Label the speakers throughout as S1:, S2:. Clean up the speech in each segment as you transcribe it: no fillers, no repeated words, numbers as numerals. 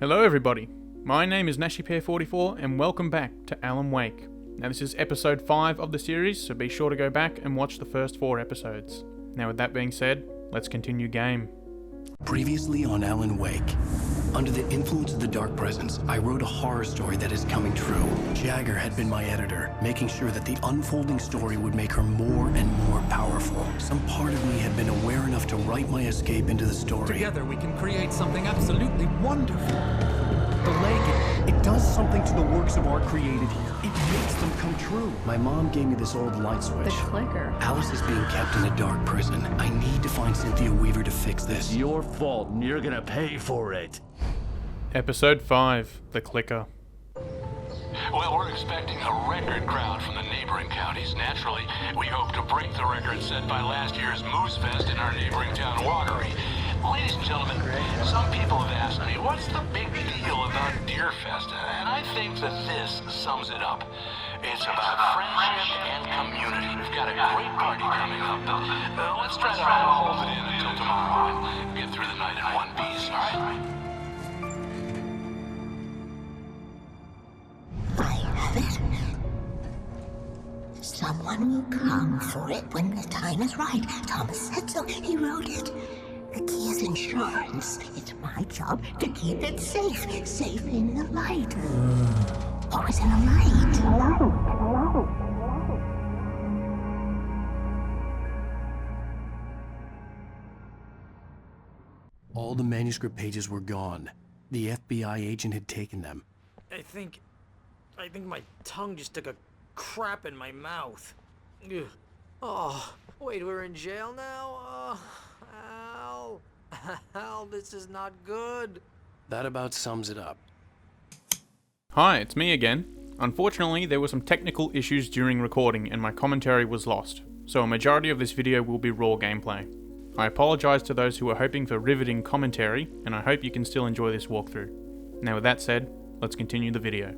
S1: Hello everybody, my name is NashiPair44 and welcome back to Alan Wake. Now this is episode 5 of the series, so be sure to go back and watch the first 4 episodes. Now with that being said, let's continue game.
S2: Previously on Alan Wake. Under the influence of the dark presence, I wrote a horror story that is coming true. Jagger had been my editor, making sure that the unfolding story would make her more and more powerful. Some part of me had been aware enough to write my escape into the story.
S3: Together we can create something absolutely wonderful.
S2: The lake, it does something to the works of art created here. It makes them come true. My mom gave me this old light switch.
S4: The clicker.
S2: Alice is being kept in a dark prison. I need to find Cynthia Weaver to fix this.
S5: Your fault, and you're gonna pay for it.
S1: Episode 5, The Clicker.
S6: Well, we're expecting a record crowd from the neighboring counties. Naturally, we hope to break the record set by last year's Moose Fest in our neighboring town, Watery. Ladies and gentlemen, some people have asked me, what's the big deal about Deer Fest? And I think that this sums it up. It's about friendship and community. We've got a great party coming up. Let's try to hold it in until tomorrow and get through the night in one piece, all right?
S7: I have it. Someone will come for it when the time is right. Thomas said so. He wrote it. The key is insurance. It's my job to keep it safe. Safe in the light. Always in the light.
S2: All the manuscript pages were gone. The FBI agent had taken them.
S8: I think my tongue just took a crap in my mouth. Ugh. Oh, wait, we're in jail now? Al. Al, this is not good.
S2: That about sums it up.
S1: Hi, it's me again. Unfortunately, there were some technical issues during recording and my commentary was lost, so a majority of this video will be raw gameplay. I apologise to those who are hoping for riveting commentary, and I hope you can still enjoy this walkthrough. Now with that said, let's continue the video.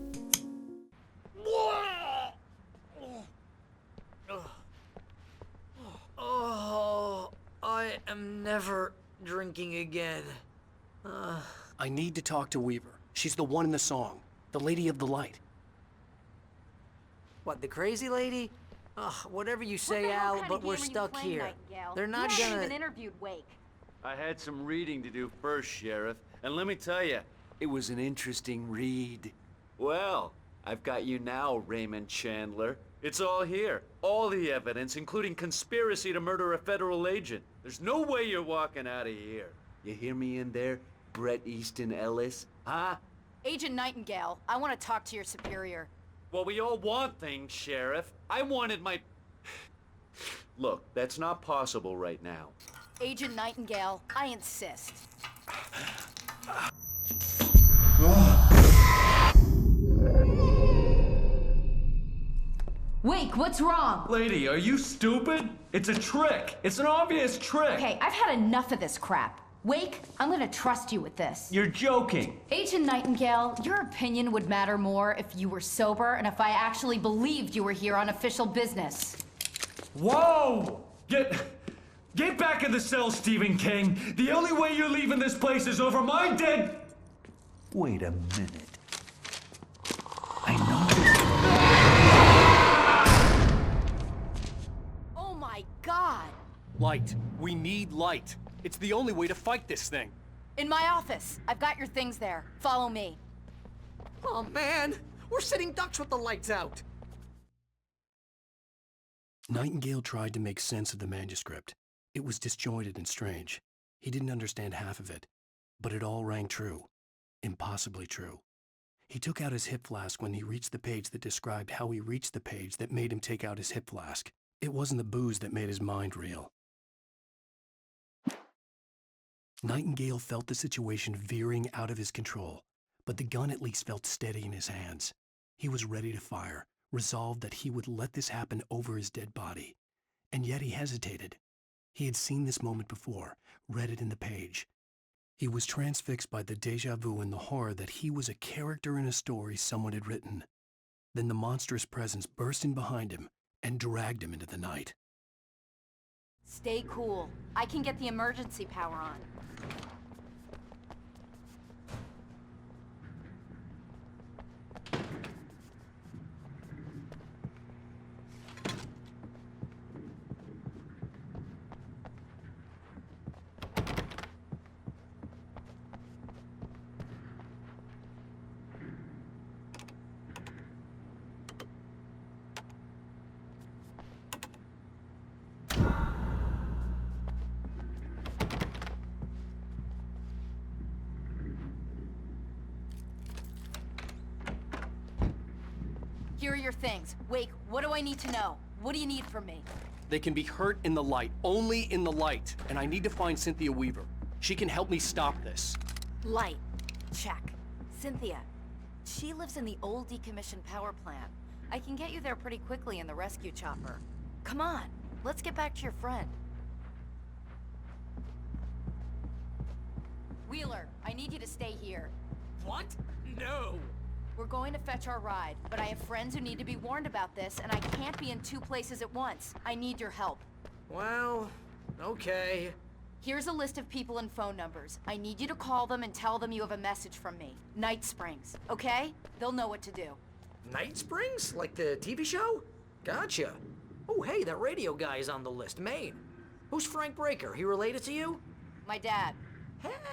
S8: Oh, I am never drinking again.
S2: I need to talk to Weaver. She's the one in the song. The Lady of the Light.
S8: What, the crazy lady? Ugh, whatever you say, Al, but we're stuck here. They're not
S4: You haven't
S8: gonna...
S4: even interviewed Wake.
S5: I had some reading to do first, Sheriff, and let me tell you, it was an interesting read. Well, I've got you now, Raymond Chandler. It's all here. All the evidence, including conspiracy to murder a federal agent. There's no way you're walking out of here. You hear me in there, Bret Easton Ellis? Huh?
S4: Agent Nightingale, I want to talk to your superior.
S5: Well, we all want things, Sheriff. I wanted my... Look, that's not possible right now.
S4: Agent Nightingale, I insist. Wake, what's wrong?
S5: Lady, are you stupid? It's a trick. It's an obvious trick.
S4: Okay, I've had enough of this crap. Wake, I'm gonna trust you with this.
S5: You're joking.
S4: Agent Nightingale, your opinion would matter more if you were sober and if I actually believed you were here on official business.
S9: Whoa! Get back in the cell, Stephen King. The only way you're leaving this place is over my dead... Wait a minute. I know...
S4: Oh my God!
S2: Light. We need light. It's the only way to fight this thing.
S4: In my office. I've got your things there. Follow me.
S8: Oh, man! We're sitting ducks with the lights out!
S2: Nightingale tried to make sense of the manuscript. It was disjointed and strange. He didn't understand half of it, but it all rang true. Impossibly true. He took out his hip flask when he reached the page that described how he reached the page that made him take out his hip flask. It wasn't the booze that made his mind reel. Nightingale felt the situation veering out of his control, but the gun at least felt steady in his hands. He was ready to fire, resolved that he would let this happen over his dead body. And yet he hesitated. He had seen this moment before, read it in the page. He was transfixed by the déjà vu and the horror that he was a character in a story someone had written. Then the monstrous presence burst in behind him and dragged him into the night.
S4: Stay cool. I can get the emergency power on. Here are your things. Wake, what do I need to know? What do you need from me?
S2: They can be hurt in the light, only in the light. And I need to find Cynthia Weaver. She can help me stop this.
S4: Light. Check. Cynthia. She lives in the old decommissioned power plant. I can get you there pretty quickly in the rescue chopper. Come on, let's get back to your friend. Wheeler, I need you to stay here.
S8: What? No.
S4: We're going to fetch our ride, but I have friends who need to be warned about this, and I can't be in 2 places at once. I need your help.
S8: Well, okay.
S4: Here's a list of people and phone numbers. I need you to call them and tell them you have a message from me. Night Springs, okay? They'll know what to do.
S8: Night Springs? Like the TV show? Gotcha. Oh, hey, that radio guy is on the list. Maine. Who's Frank Breaker? He related to you?
S4: My dad.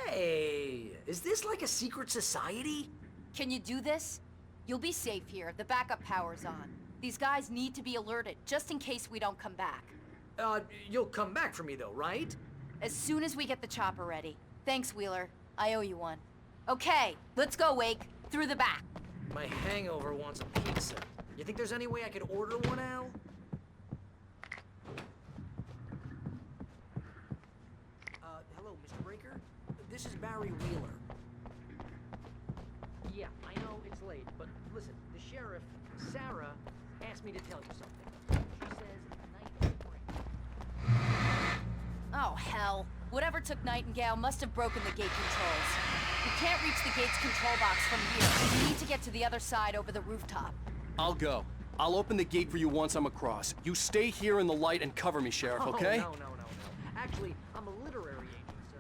S8: Hey, is this like a secret society?
S4: Can you do this? You'll be safe here. The backup power's on. These guys need to be alerted, just in case we don't come back.
S8: You'll come back for me though, right?
S4: As soon as we get the chopper ready. Thanks, Wheeler. I owe you one. Okay, let's go, Wake. Through the back.
S8: My hangover wants a pizza. You think there's any way I could order one, Al? Hello, Mr. Breaker? This is Barry Wheeler. Yeah, I know it's late, but listen, the sheriff, Sarah, asked me to tell you something. She says
S4: Oh, hell. Whatever took Nightingale must have broken the gate controls. We can't reach the gate's control box from here. We need to get to the other side over the rooftop.
S2: I'll go. I'll open the gate for you once I'm across. You stay here in the light and cover me, Sheriff, okay?
S8: No. Actually, I'm a literary agent, so...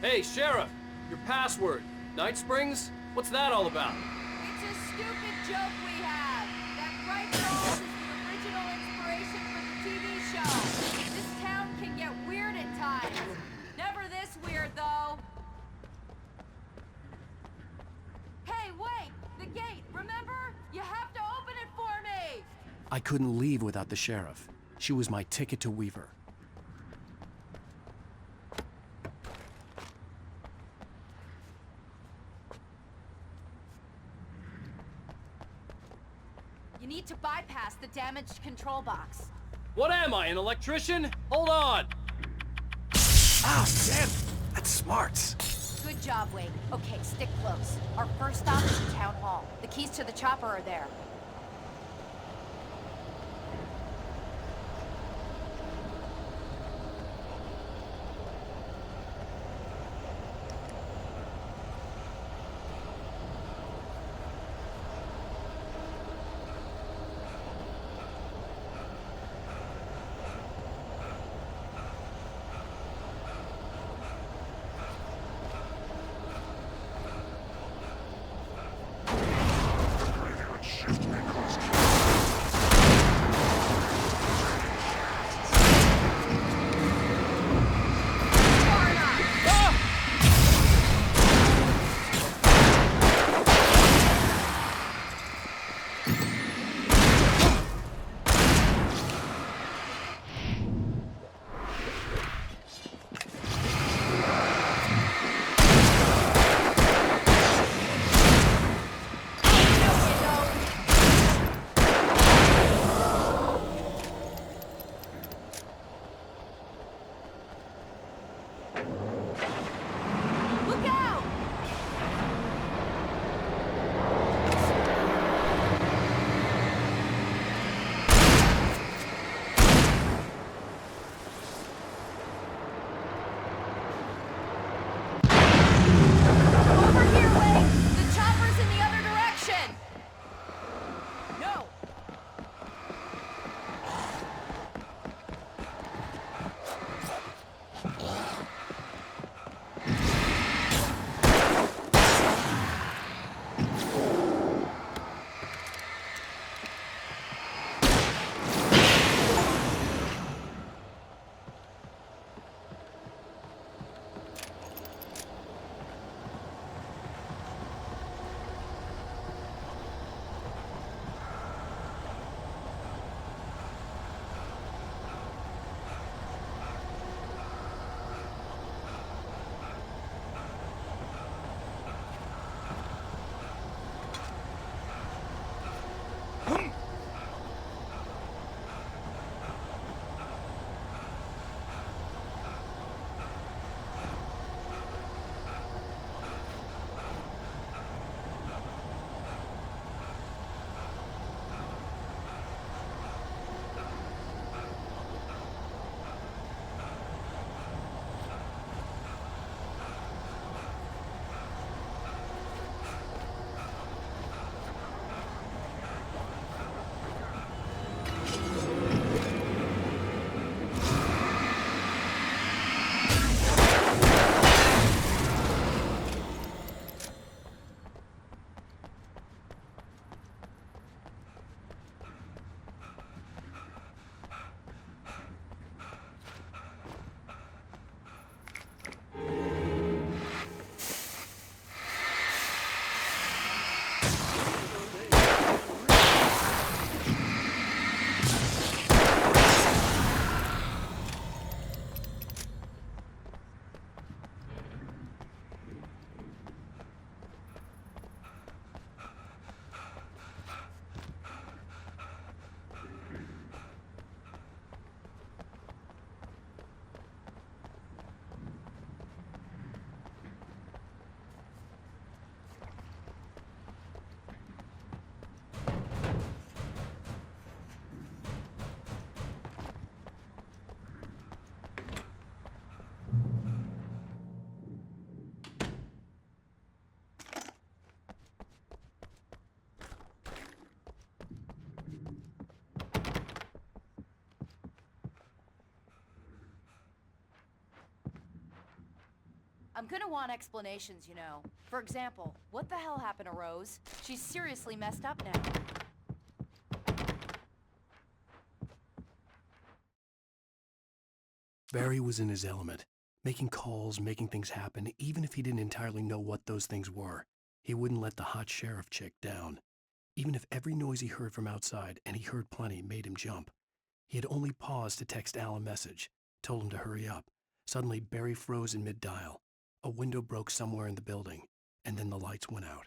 S2: Hey, Sheriff! Your password. Night Springs? What's that all about?
S4: It's a stupid joke we have. That Bright Falls is the original inspiration for the TV show. This town can get weird at times. Never this weird, though. Hey, wait! The gate, remember? You have to open it for me!
S2: I couldn't leave without the Sheriff. She was my ticket to Weaver.
S4: You need to bypass the damaged control box.
S2: What am I, an electrician? Hold on! Ah, damn! That's smart.
S4: Good job, Wade. Okay, stick close. Our first stop is the town hall. The keys to the chopper are there. I'm gonna want explanations, you know. For example, what the hell happened to Rose? She's seriously messed up now.
S2: Barry was in his element, making calls, making things happen, even if he didn't entirely know what those things were. He wouldn't let the hot sheriff chick down. Even if every noise he heard from outside, and he heard plenty, made him jump. He had only paused to text Al a message, told him to hurry up. Suddenly, Barry froze in mid-dial. A window broke somewhere in the building, and then the lights went out.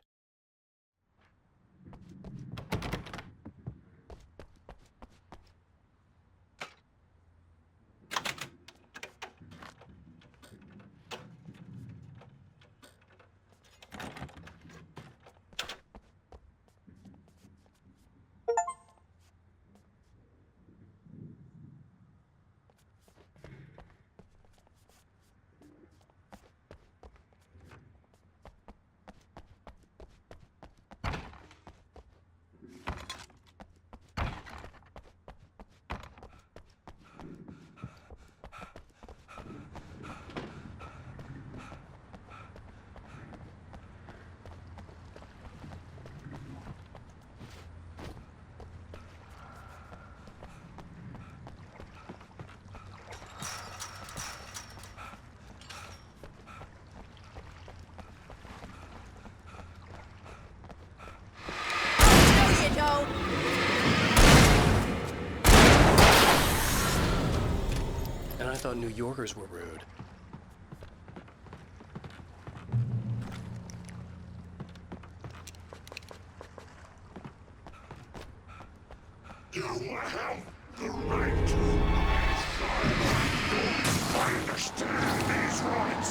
S2: And I thought New Yorkers were rude.
S10: You have the right to my side. I understand these rights.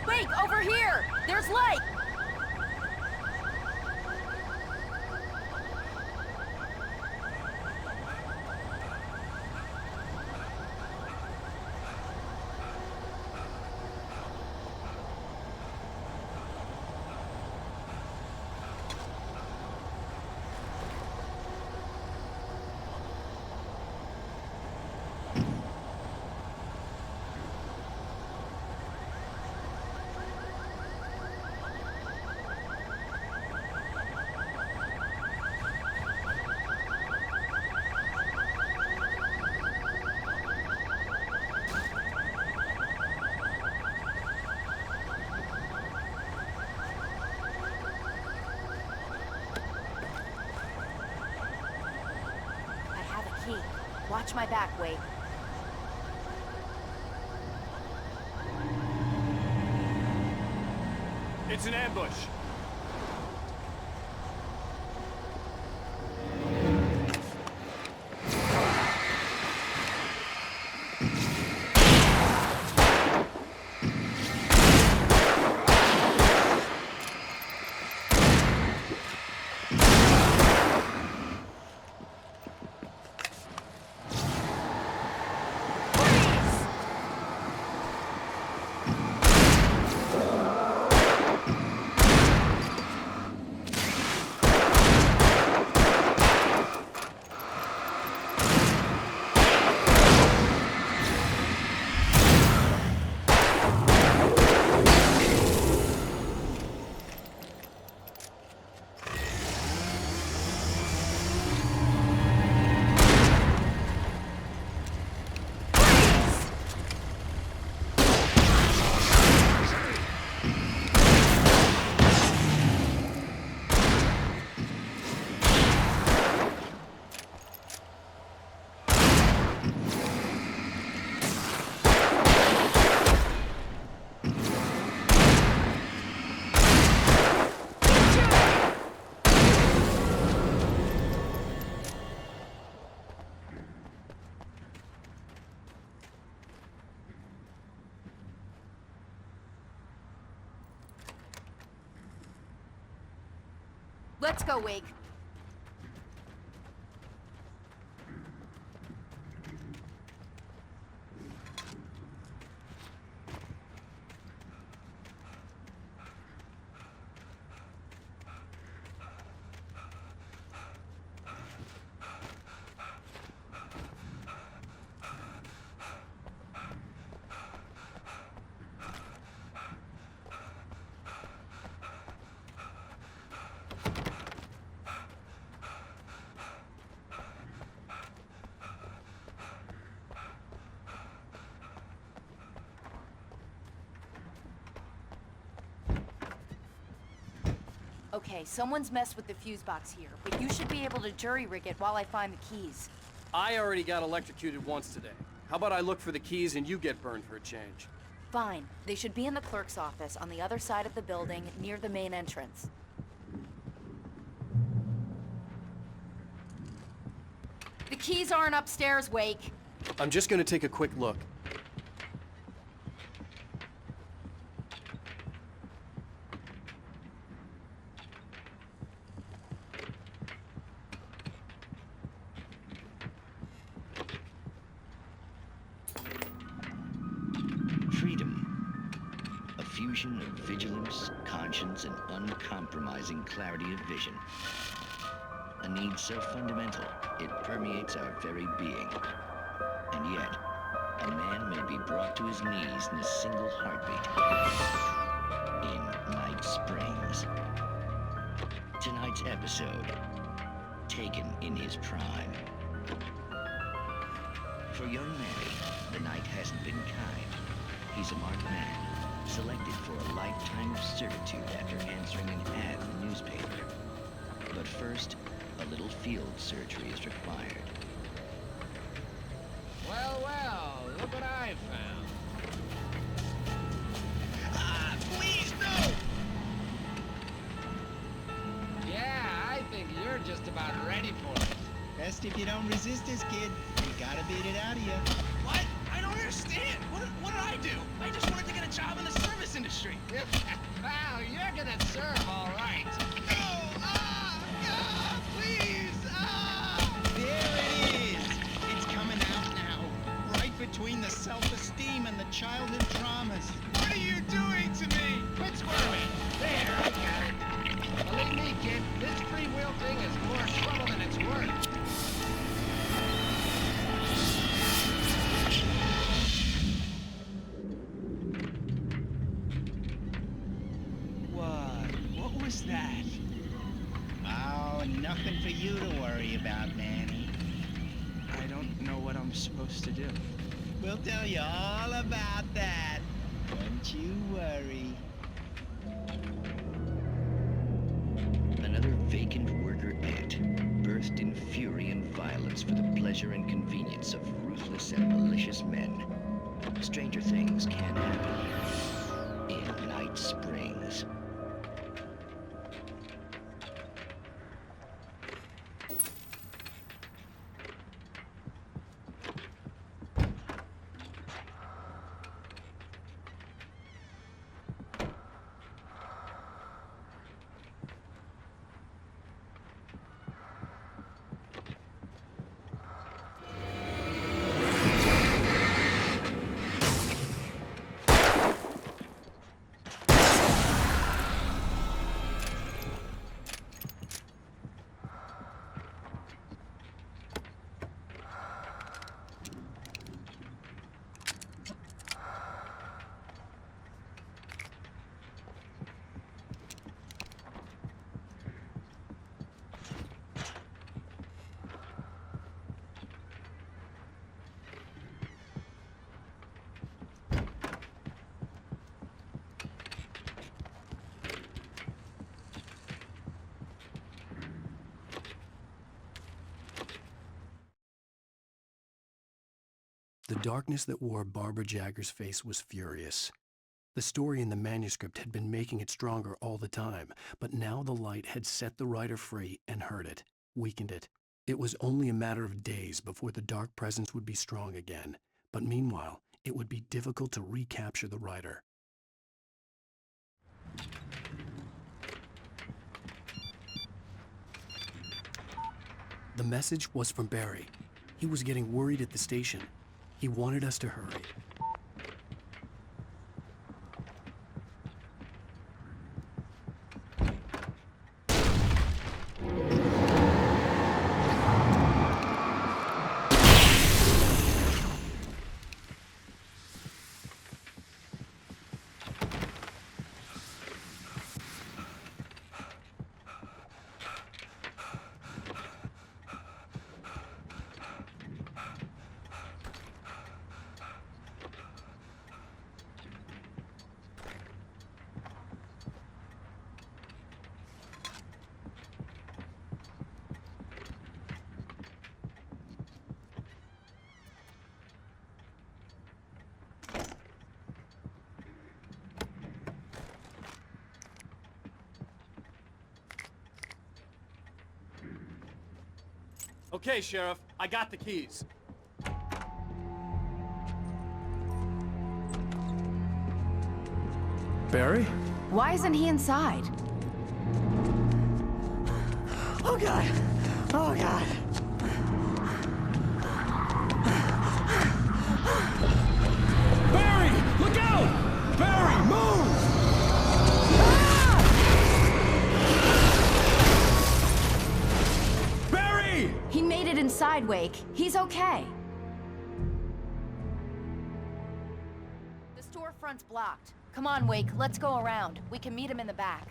S4: Wait, over here! There's light! Watch my back, Wade.
S1: It's an ambush.
S4: Let's go, Wake. Okay, someone's messed with the fuse box here, but you should be able to jury-rig it while I find the keys.
S11: I already got electrocuted once today. How about I look for the keys and you get burned for a change?
S4: Fine. They should be in the clerk's office on the other side of the building, near the main entrance. The keys aren't upstairs, Wake.
S11: I'm just gonna take a quick look.
S12: Freedom. A fusion of vigilance, conscience, and uncompromising clarity of vision. A need so fundamental, it permeates our very being. And yet, a man may be brought to his knees in a single heartbeat. In Night Springs. Tonight's episode, taken in his prime. For young Manny, the night hasn't been kind. He's a marked man, selected for a lifetime of servitude after answering an ad in the newspaper. But first, a little field surgery is required.
S13: Well, well, look what I found.
S14: Please, no!
S13: Yeah, I think you're just about ready for it.
S14: Best if you don't resist this, kid. We gotta beat it out of you.
S15: What? I don't understand. What did I do? I just wanted to get a job in the service industry.
S13: Well, you're gonna serve all right.
S15: Please!
S14: There it is! It's coming out now. Right between the self-esteem and the childhood dramas.
S15: What are you doing to me?
S13: Quit squirming. There, I got it. Believe me, kid, this free will thing is more trouble than it's worth.
S15: What was that?
S14: Oh, nothing for you to worry about, Manny.
S15: I don't know what I'm supposed to do.
S14: We'll tell you all about that. Don't you worry.
S12: Another vacant worker ant, birthed in fury and violence for the pleasure and convenience of ruthless and malicious men. Stranger things can happen in Night Springs.
S2: The darkness that wore Barbara Jagger's face was furious. The story in the manuscript had been making it stronger all the time, but now the light had set the writer free and hurt it, weakened it. It was only a matter of days before the dark presence would be strong again, but meanwhile, it would be difficult to recapture the writer. The message was from Barry. He was getting worried at the station. He wanted us to hurry.
S11: Okay, Sheriff, I got the keys.
S2: Barry?
S4: Why isn't he inside?
S8: Oh God! Oh God!
S9: Barry! Look out! Barry, move! Barry!
S4: He made it inside, Wake. He's okay. The storefront's blocked. Come on, Wake. Let's go around. We can meet him in the back.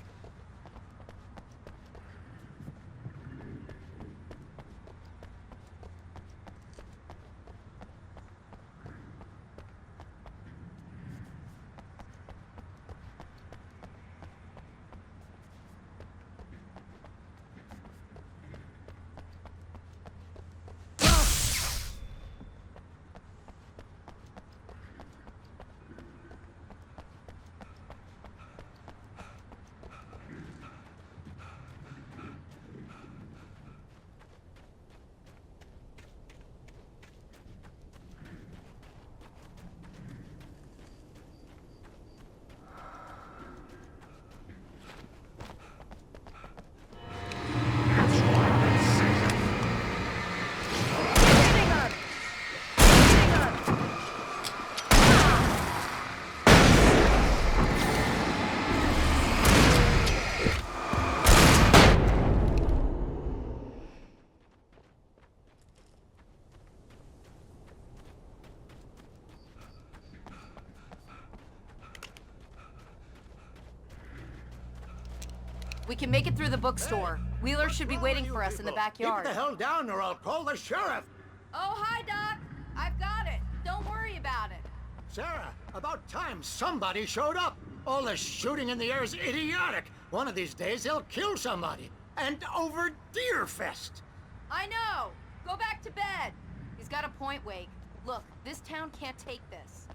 S4: We can make it through the bookstore. Wheeler should be waiting for us in the backyard.
S13: Keep the hell down or I'll call the sheriff.
S4: Oh, hi, Doc. I've got it. Don't worry about it.
S13: Sarah, about time somebody showed up. All this shooting in the air is idiotic. One of these days they'll kill somebody. And over Deerfest.
S4: I know. Go back to bed. He's got a point, Wake. Look, this town can't take this.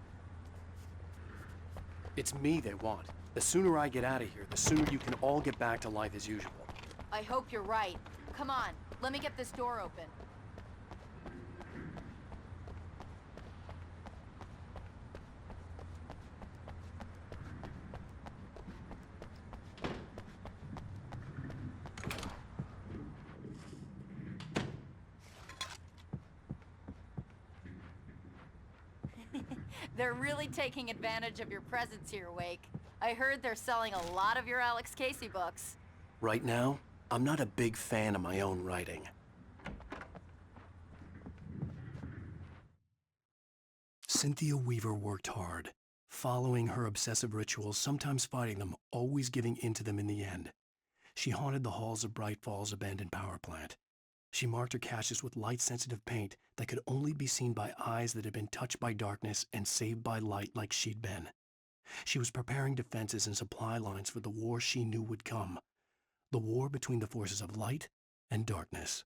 S2: It's me they want. The sooner I get out of here, the sooner you can all get back to life as usual.
S4: I hope you're right. Come on, let me get this door open. They're really taking advantage of your presence here, Wake. I heard they're selling a lot of your Alex Casey books.
S2: Right now, I'm not a big fan of my own writing. Cynthia Weaver worked hard, following her obsessive rituals, sometimes fighting them, always giving in to them in the end. She haunted the halls of Bright Falls abandoned power plant. She marked her caches with light-sensitive paint that could only be seen by eyes that had been touched by darkness and saved by light like she'd been. She was preparing defenses and supply lines for the war she knew would come. The war between the forces of light and darkness.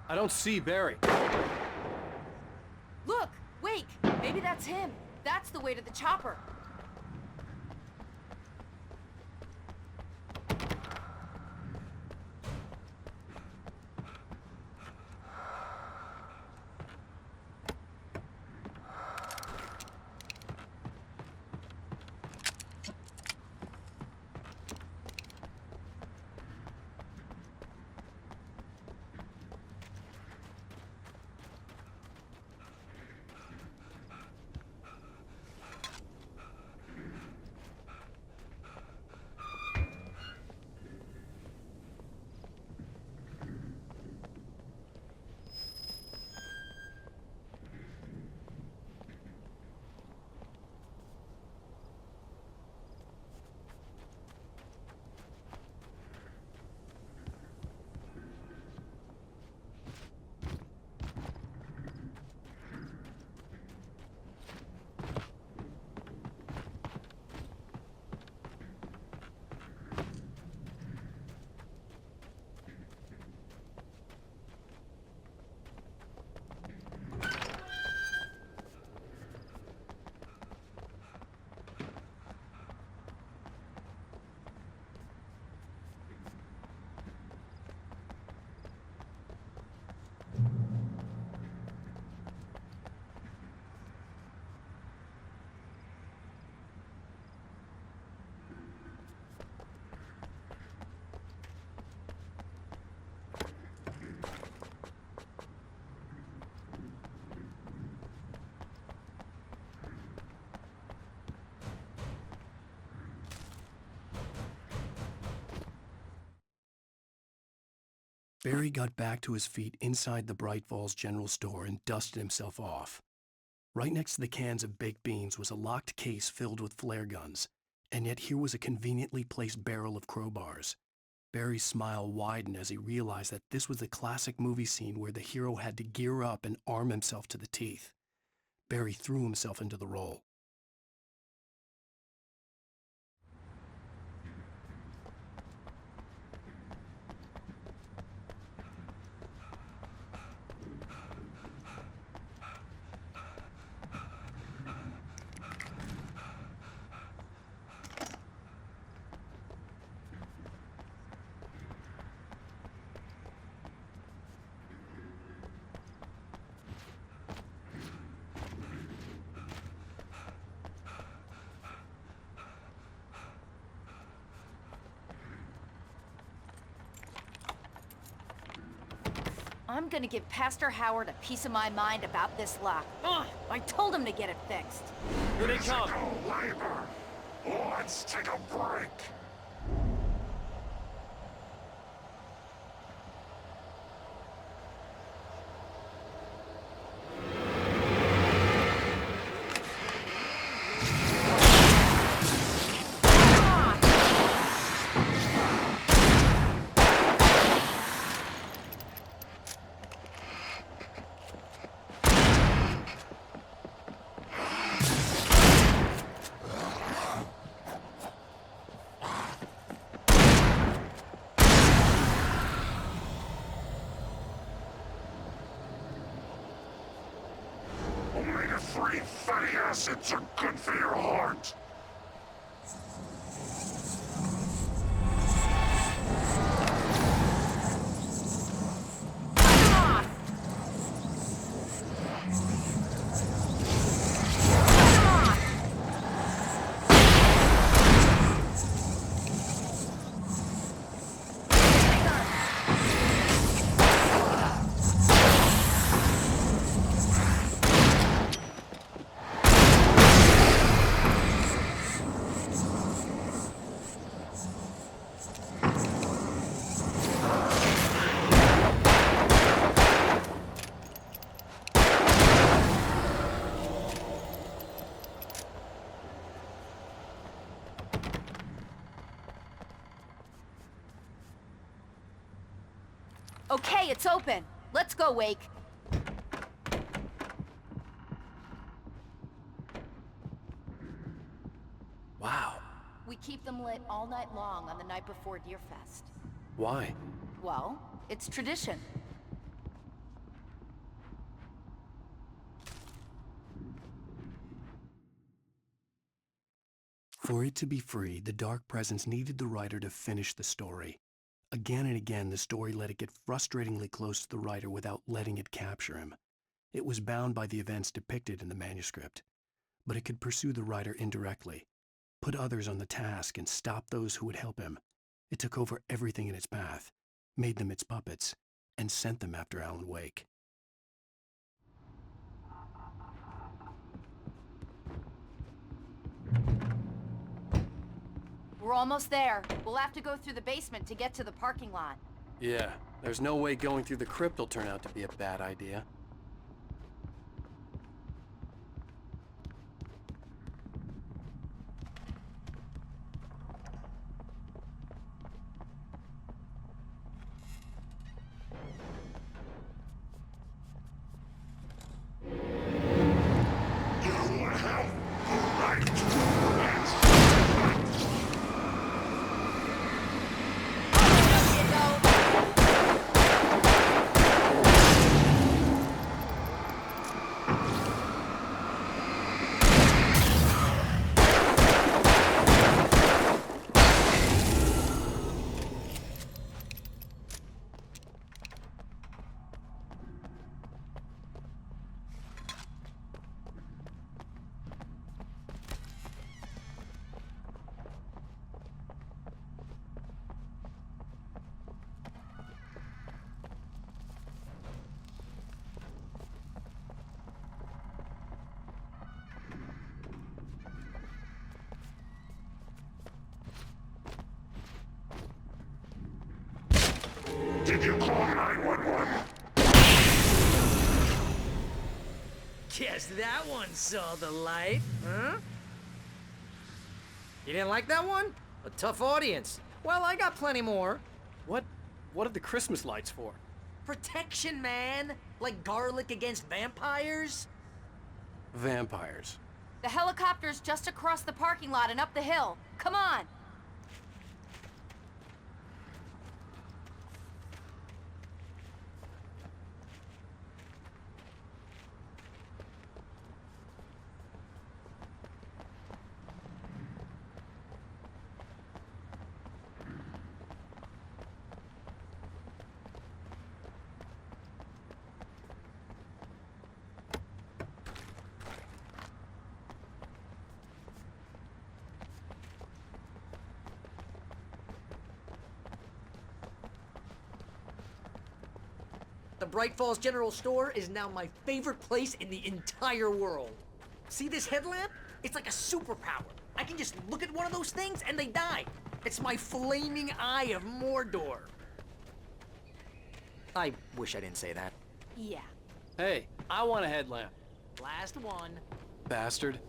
S11: I don't see Barry.
S4: Look! Wake! Maybe that's him. That's the way to the chopper.
S2: Barry got back to his feet inside the Bright Falls General Store and dusted himself off. Right next to the cans of baked beans was a locked case filled with flare guns, and yet here was a conveniently placed barrel of crowbars. Barry's smile widened as he realized that this was the classic movie scene where the hero had to gear up and arm himself to the teeth. Barry threw himself into the role.
S4: I'm gonna give Pastor Howard a piece of my mind about this lock. Ugh, I told him to get it fixed.
S11: Here they come.
S10: Labor. Let's take a break. Omega-3 fatty acids are good for your heart.
S4: Okay, it's open. Let's go, Wake.
S2: Wow.
S4: We keep them lit all night long on the night before Deerfest.
S2: Why?
S4: Well, it's tradition.
S2: For it to be free, the dark presence needed the writer to finish the story. Again and again, the story let it get frustratingly close to the writer without letting it capture him. It was bound by the events depicted in the manuscript, but it could pursue the writer indirectly, put others on the task, and stop those who would help him. It took over everything in its path, made them its puppets, and sent them after Alan Wake.
S4: We're almost there. We'll have to go through the basement to get to the parking lot.
S11: Yeah, there's no way going through the crypt will turn out to be a bad idea.
S10: Did you call 911?
S8: Guess that one saw the light, huh? You didn't like that one? A tough audience. Well, I got plenty more.
S11: What are the Christmas lights for?
S8: Protection, man. Like garlic against vampires.
S11: Vampires.
S4: The helicopter's just across the parking lot and up the hill. Come on!
S8: The Bright Falls General Store is now my favorite place in the entire world. See this headlamp? It's like a superpower. I can just look at one of those things and they die. It's my flaming eye of Mordor. I wish I didn't say that.
S4: Yeah.
S11: Hey, I want a headlamp.
S8: Last one.
S11: Bastard.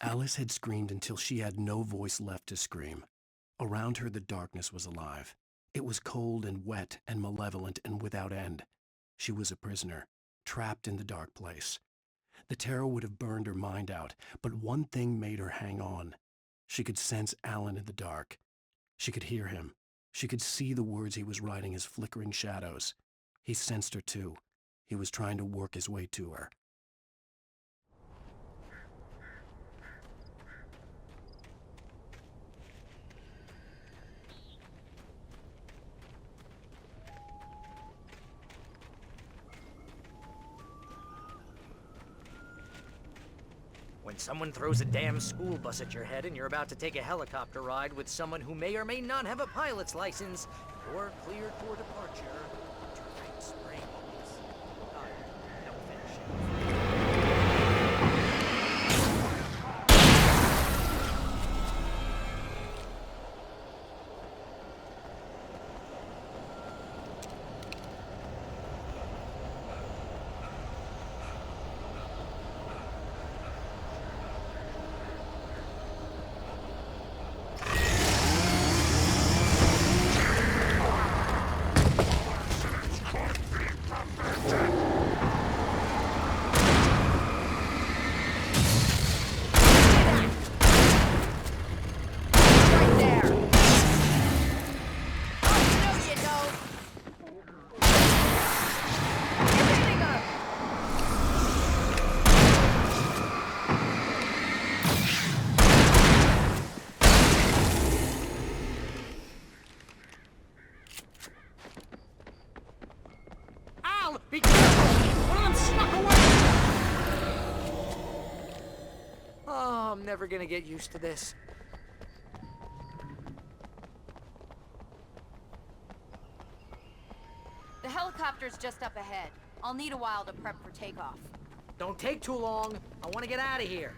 S2: Alice had screamed until she had no voice left to scream. Around her, the darkness was alive. It was cold and wet and malevolent and without end. She was a prisoner, trapped in the dark place. The terror would have burned her mind out, but one thing made her hang on. She could sense Alan in the dark. She could hear him. She could see the words he was writing as flickering shadows. He sensed her too. He was trying to work his way to her.
S8: When someone throws a damn school bus at your head and you're about to take a helicopter ride with someone who may or may not have a pilot's license, you're cleared for departure to Night Springs. No finish. Be careful! One of them snuck away! Oh, I'm never gonna get used to this.
S4: The helicopter's just up ahead. I'll need a while to prep for takeoff.
S8: Don't take too long. I want to get out of here.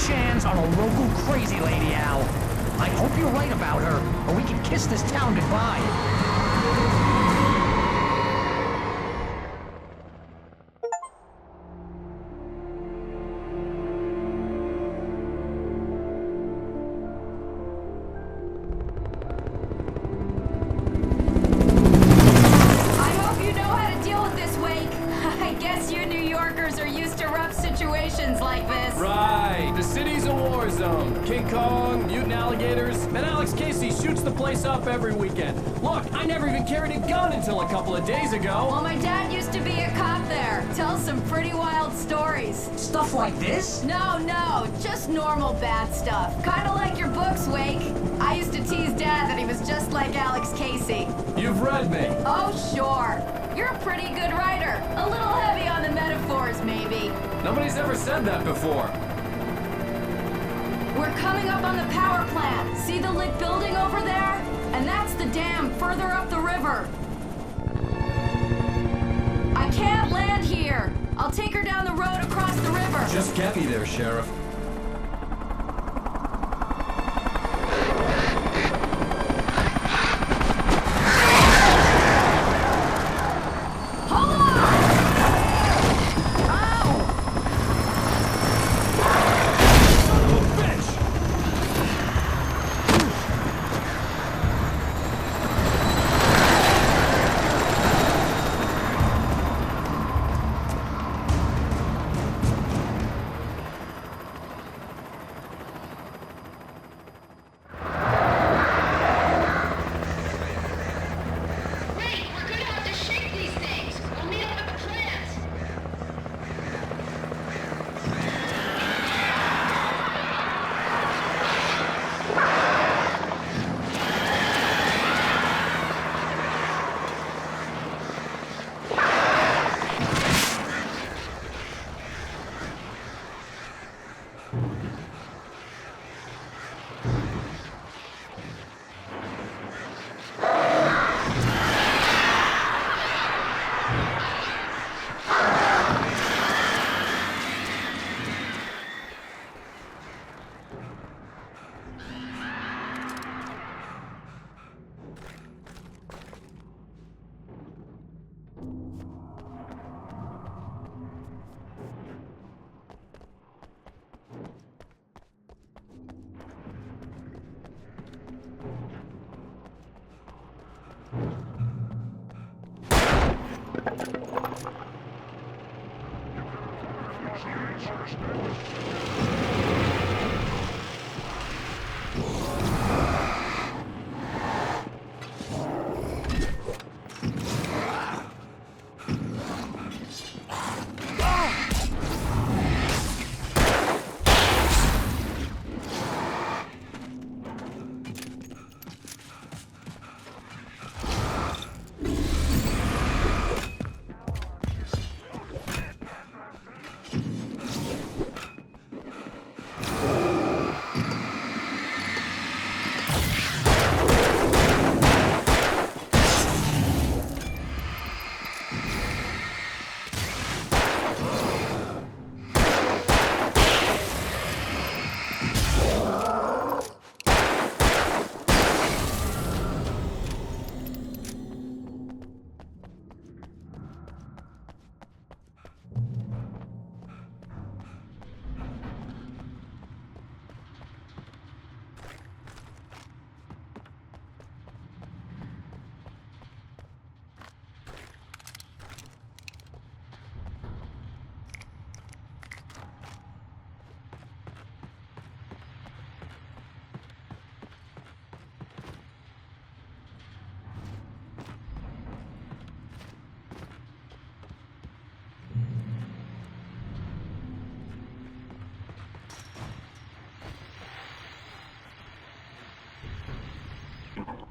S8: chance on a local crazy lady, Al. I hope you're right about her, or we can kiss this town goodbye.
S11: Every weekend. Look, I never even carried a gun.
S3: until a couple of days ago.
S4: Well, my dad used to be a cop there. Tells some pretty wild stories.
S3: Stuff like this?
S4: No, just normal bad stuff. Kinda like your books, Wake. I used to tease Dad that he was just like Alex Casey.
S3: You've read me.
S4: Oh, sure. You're a pretty good writer. A little heavy on the metaphors, maybe.
S3: Nobody's ever said that before.
S4: We're coming up on the power plant. See the lit building over there? And that's the dam further up the river. I can't land here. I'll take her down the road across the river.
S3: Just get me there, Sheriff.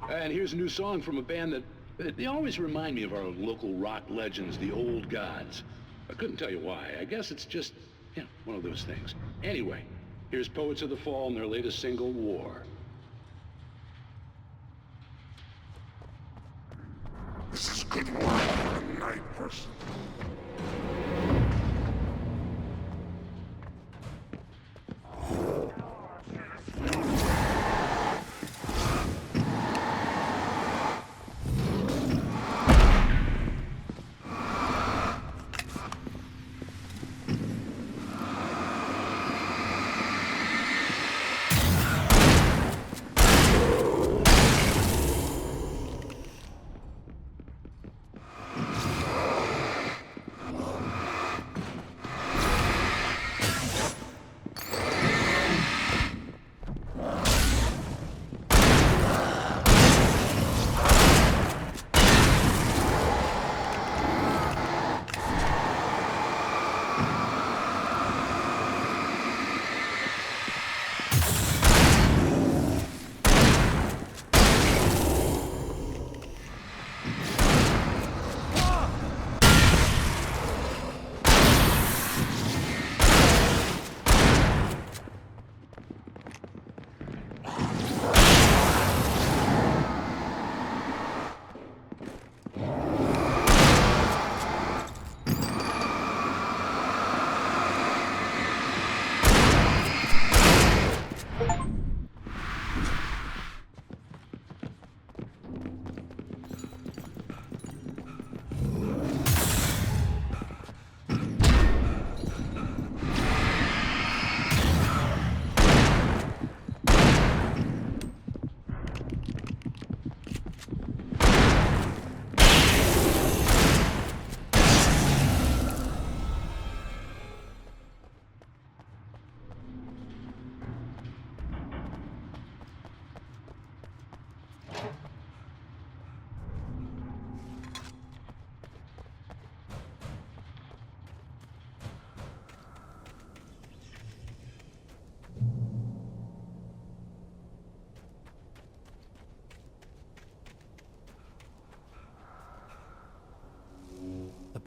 S6: And here's a new song from a band that they always remind me of our local rock legends, the Old Gods. I couldn't tell you why. I guess it's just, one of those things. Anyway, here's Poets of the Fall and their latest single, War.
S10: This is good work for a night person.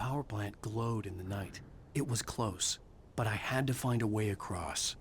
S2: power plant glowed in the night. It was close, but I had to find a way across.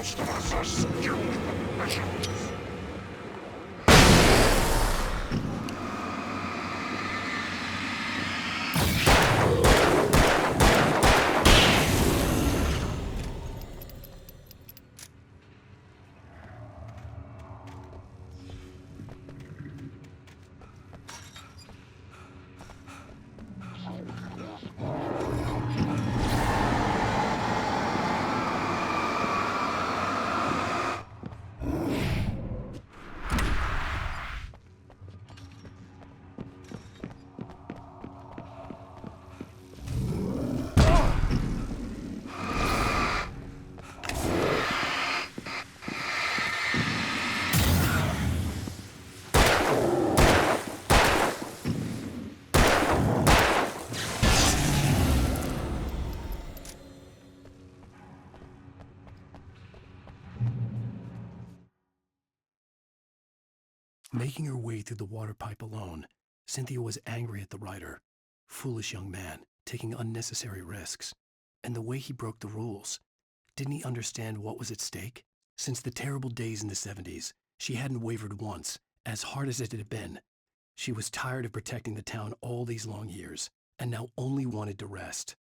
S10: Most of us are skilled professionals.
S2: Making her way through the water pipe alone, Cynthia was angry at the writer. Foolish young man, taking unnecessary risks. And the way he broke the rules. Didn't he understand what was at stake? Since the terrible days in the 70s, she hadn't wavered once, as hard as it had been. She was tired of protecting the town all these long years, and now only wanted to rest.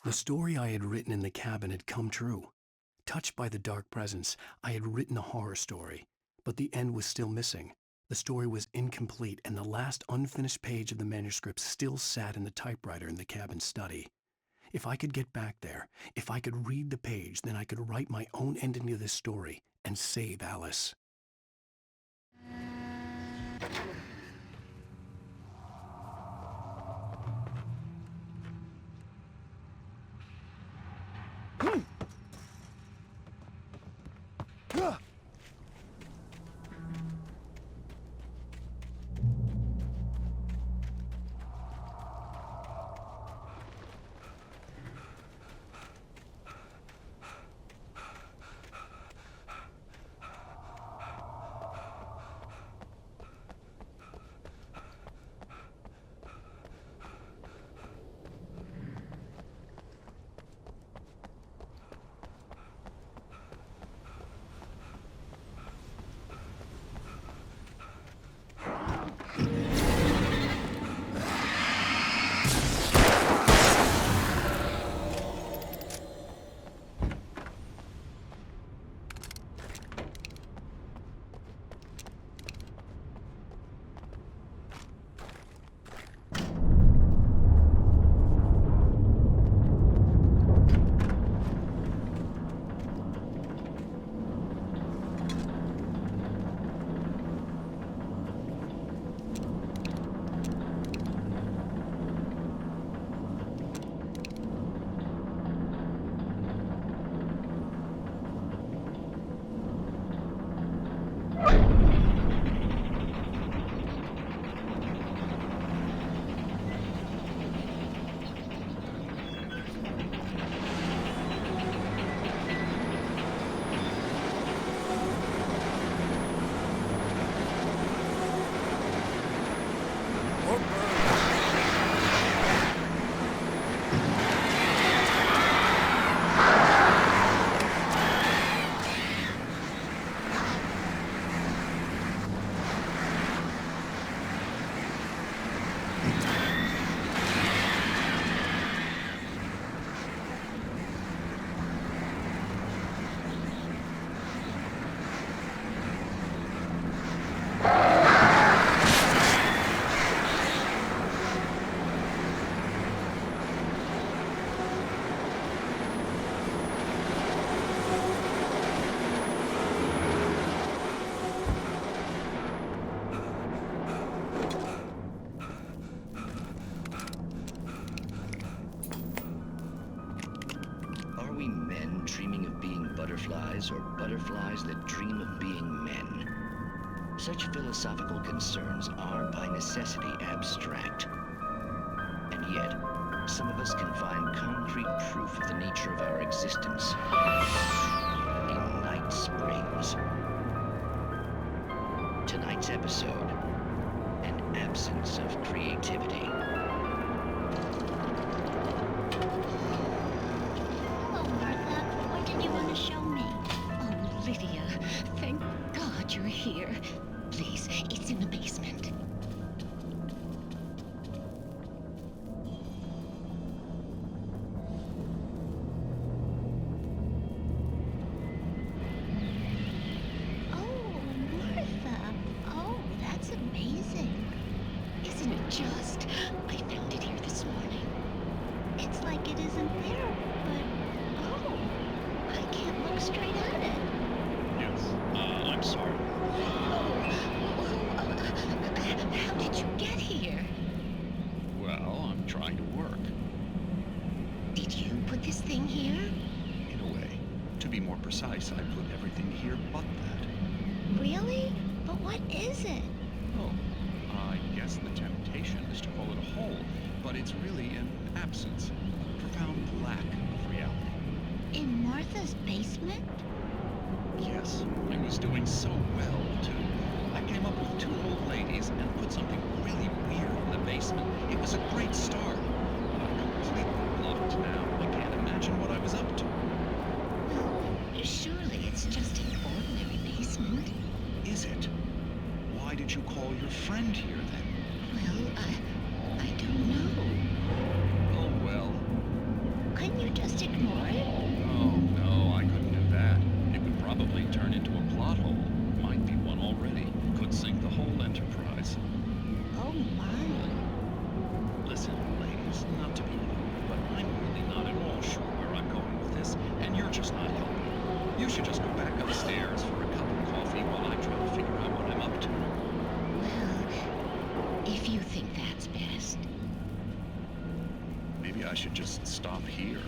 S2: The story I had written in the cabin had come true. Touched by the dark presence, I had written a horror story, but the end was still missing. The story was incomplete, and the last unfinished page of the manuscript still sat in the typewriter in the cabin study. If I could get back there, if I could read the page, then I could write my own ending to this story and save Alice.
S12: butterflies or butterflies that dream of being men? Such philosophical concerns are by necessity abstract. And yet, some of us can find concrete proof of the nature of our existence in Night Springs. Tonight's episode, an absence of creativity.
S7: Hello, Martha. What did you want to show me? Oh, Lydia. Thank God you're here. Please, it's in the basement.
S16: Precise, I put everything here but that.
S7: Really? But what is it?
S16: Oh, I guess the temptation is to call it a hole, but it's really an absence, a profound lack of reality.
S7: In Martha's basement?
S16: Yes, I was doing so well, too. I came up with 2 old ladies and put something really weird in the basement. It was a great start. I'm completely blocked now. I can't imagine what I was up to.
S7: Surely it's just an ordinary basement.
S16: Is it? Why did you call your friend here, then?
S7: Well, I don't know.
S16: Oh, well.
S7: Couldn't you
S16: may turn into a plot hole. Might be one already. Could sink the whole enterprise.
S7: Oh my.
S16: Listen, ladies, not to be rude, but I'm really not at all sure where I'm going with this, and you're just not helping. You should just go back upstairs for a cup of coffee while I try to figure out what I'm up to.
S7: Well, if you think that's best.
S16: Maybe I should just stop here.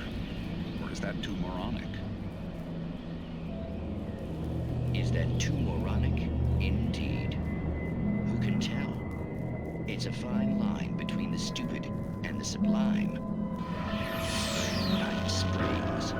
S16: Or is that too moronic?
S12: Is that too moronic? Indeed. Who can tell? It's a fine line between the stupid and the sublime. Night Springs.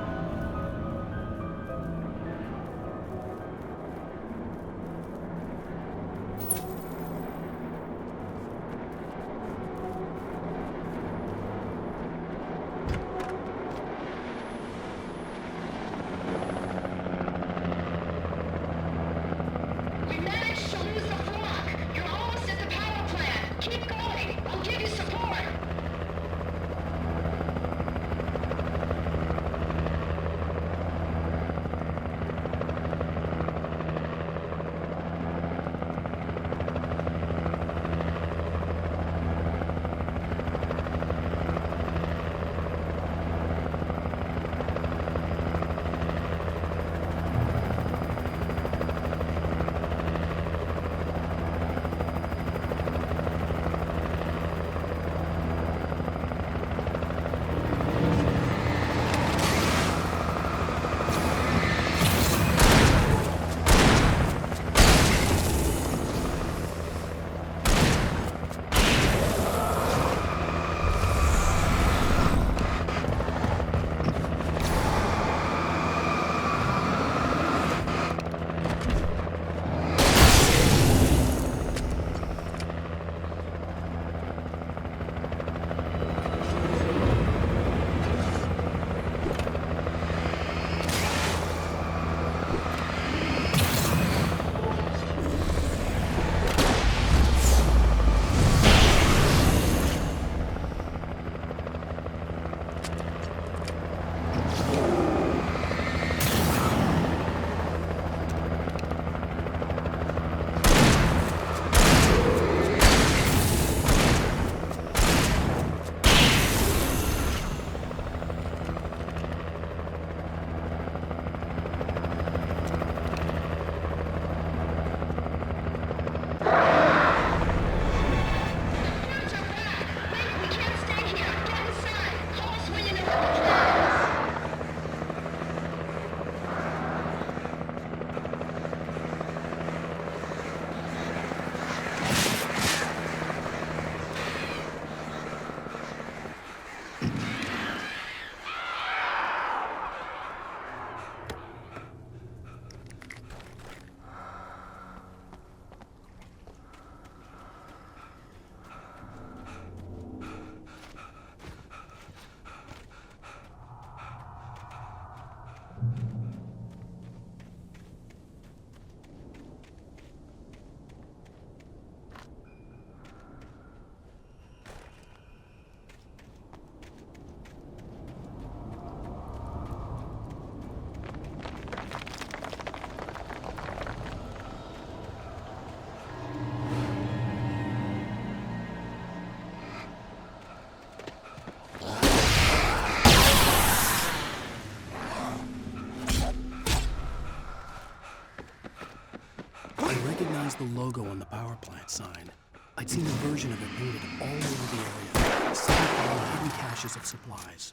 S2: The logo on the power plant sign. I'd seen a version of it painted all over the area, signifying hidden caches of supplies.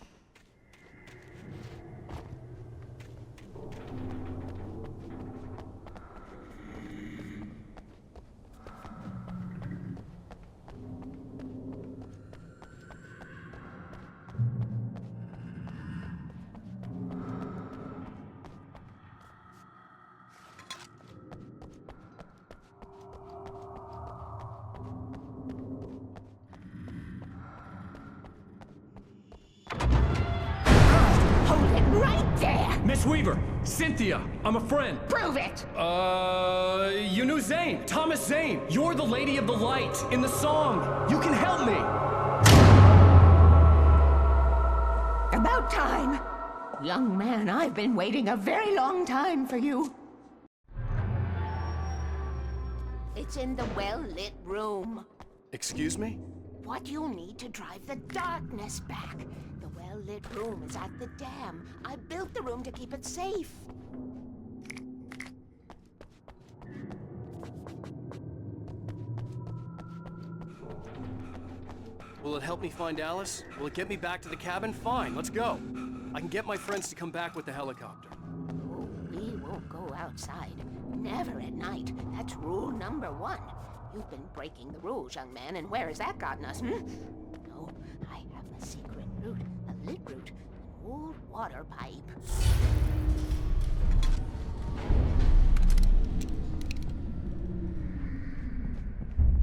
S9: Miss Weaver! Cynthia! I'm a friend!
S7: Prove it!
S9: You knew Zane! Thomas Zane! You're the Lady of the Light in the song! You can help me!
S7: About time! Young man, I've been waiting a very long time for you. It's in the well-lit room.
S11: Excuse me?
S7: What you'll need to drive the darkness back. The well-lit room is at the dam. I built the room to keep it safe.
S11: Will it help me find Alice? Will it get me back to the cabin? Fine, let's go. I can get my friends to come back with the helicopter.
S7: Oh, we won't go outside. Never at night. That's rule number 1. You've been breaking the rules, young man, and where has that gotten us, No, I have a secret route, a lit route, an old water pipe.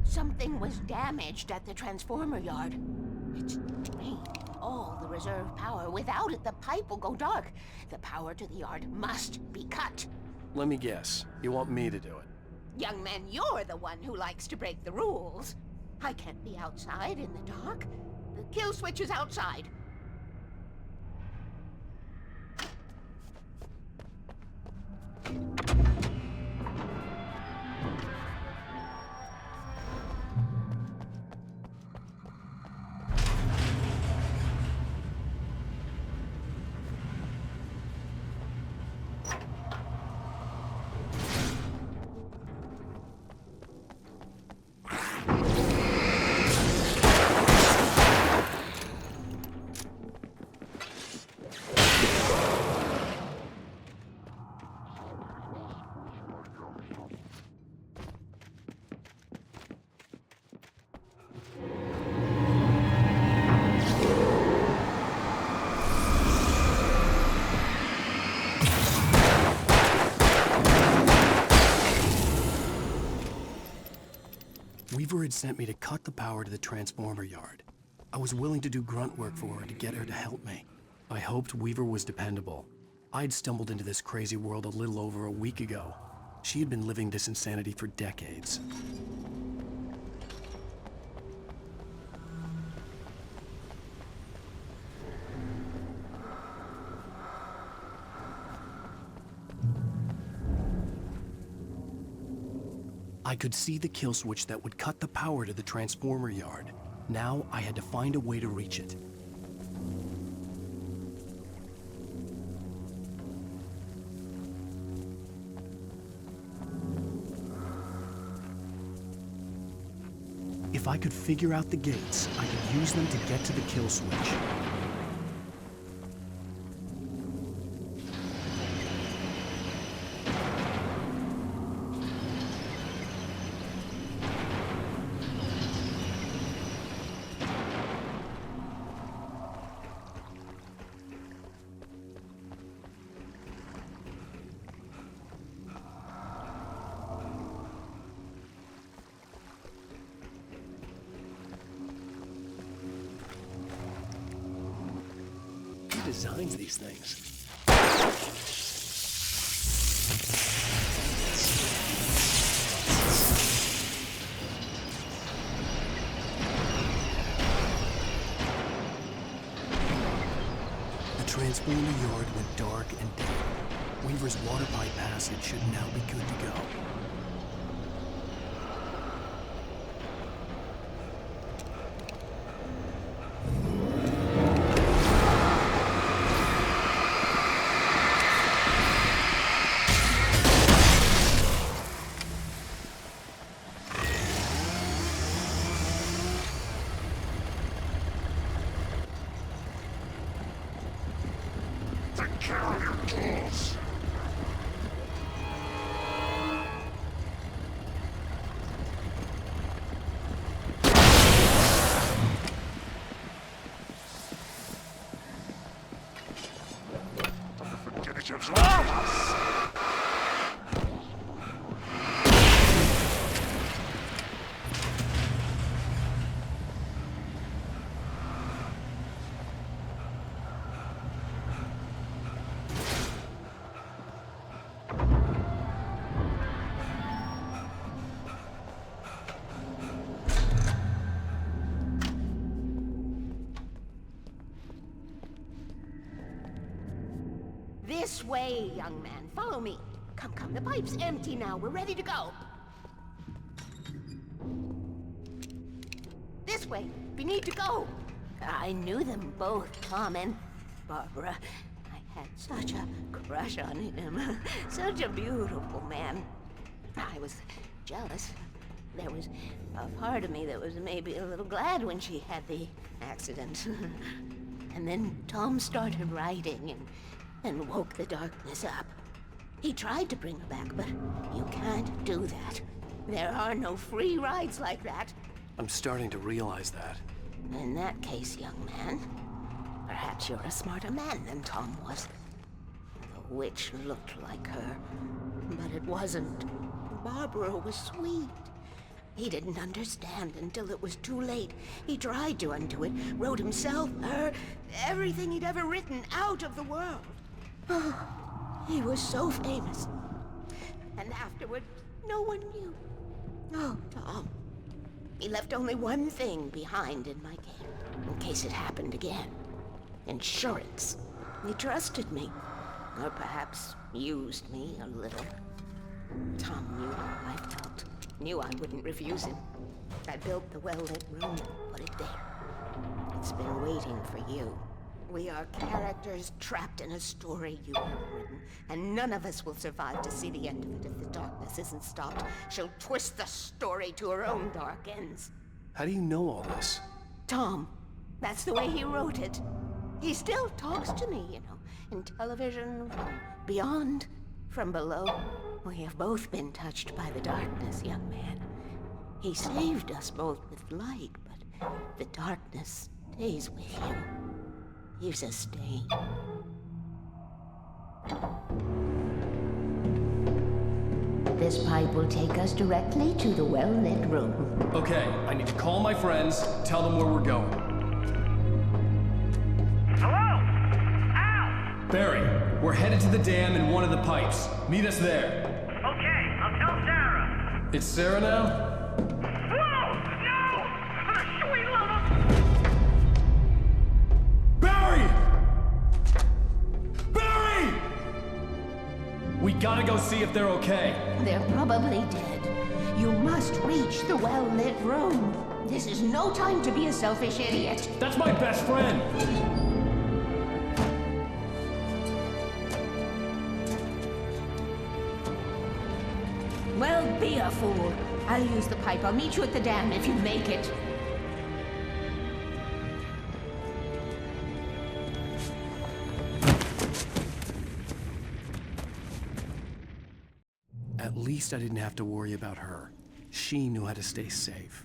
S7: Something was damaged at the transformer yard. It's drained all the reserve power. Without it, the pipe will go dark. The power to the yard must be cut.
S11: Let me guess. You want me to do it?
S7: Young man, you're the one who likes to break the rules. I can't be outside in the dark. The kill switch is outside.
S2: Weaver had sent me to cut the power to the transformer yard. I was willing to do grunt work for her to get her to help me. I hoped Weaver was dependable. I'd stumbled into this crazy world a little over a week ago. She had been living this insanity for decades. I could see the kill switch that would cut the power to the transformer yard. Now I had to find a way to reach it. If I could figure out the gates, I could use them to get to the kill switch. Who designs these things? The transformer yard went dark and damp. Weaver's water pipe passage should now be good to go.
S10: Take care of your tools. Don't forget your tools.
S7: This way, young man. Follow me. Come, the pipe's empty now. We're ready to go. this way. We need to go. I knew them both, Tom and Barbara. I had such a crush on him. Such a beautiful man. I was jealous. There was a part of me that was maybe a little glad when she had the accident. And then Tom started writing and woke the darkness up. He tried to bring her back, but you can't do that. There are no free rides like that.
S2: I'm starting to realize that.
S7: In that case, young man, perhaps you're a smarter man than Tom was. The witch looked like her, but it wasn't. Barbara was sweet. He didn't understand until it was too late. He tried to undo it, wrote himself, her, everything he'd ever written out of the world. Oh, he was so famous. And afterward, no one knew. Oh, Tom. He left only one thing behind in my game, in case it happened again. Insurance. He trusted me. Or perhaps used me a little. Tom knew how I felt. Knew I wouldn't refuse him. I built the well-lit room, put it there. It's been waiting for you. We are characters trapped in a story you have written, and none of us will survive to see the end of it if the darkness isn't stopped. She'll twist the story to her own dark ends.
S2: How do you know all this?
S7: Tom, that's the way he wrote it. He still talks to me, you know, in television, from beyond, from below. We have both been touched by the darkness, young man. He saved us both with light, but the darkness stays with you. Leaves a stain. This pipe will take us directly to the well-lit room.
S11: Okay, I need to call my friends, tell them where we're going.
S10: Hello? Al!
S11: Barry, we're headed to the dam in one of the pipes. Meet us there.
S10: Okay, I'll tell Sarah.
S11: It's Sarah now?
S10: Whoa! No! For the sweet love of...
S11: Barry! Barry! We gotta go see if they're okay.
S7: They're probably dead. You must reach the well-lit room. This is no time to be a selfish idiot.
S11: That's my best friend!
S7: Well, be a fool. I'll use the pipe. I'll meet you at the dam if you make it.
S2: At least I didn't have to worry about her. She knew how to stay safe.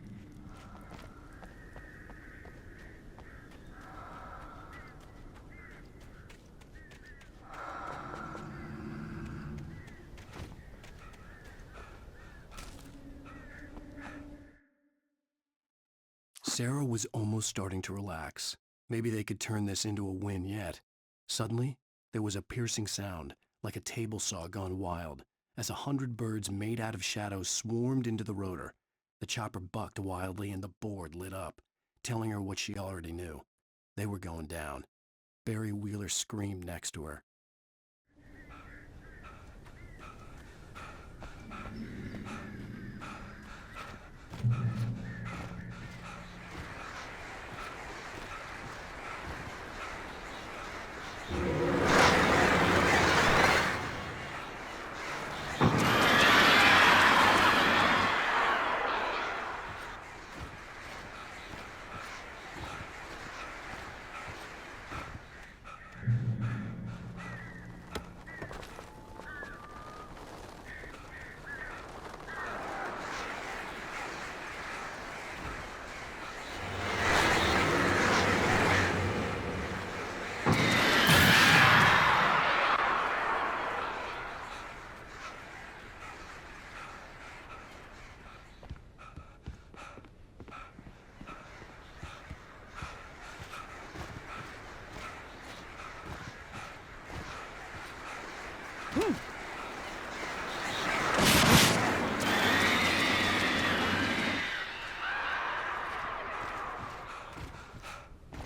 S2: Sarah was almost starting to relax. Maybe they could turn this into a win yet. Suddenly, there was a piercing sound, like a table saw gone wild, as 100 birds made out of shadows swarmed into the rotor. The chopper bucked wildly and the board lit up, telling her what she already knew. They were going down. Barry Wheeler screamed next to her.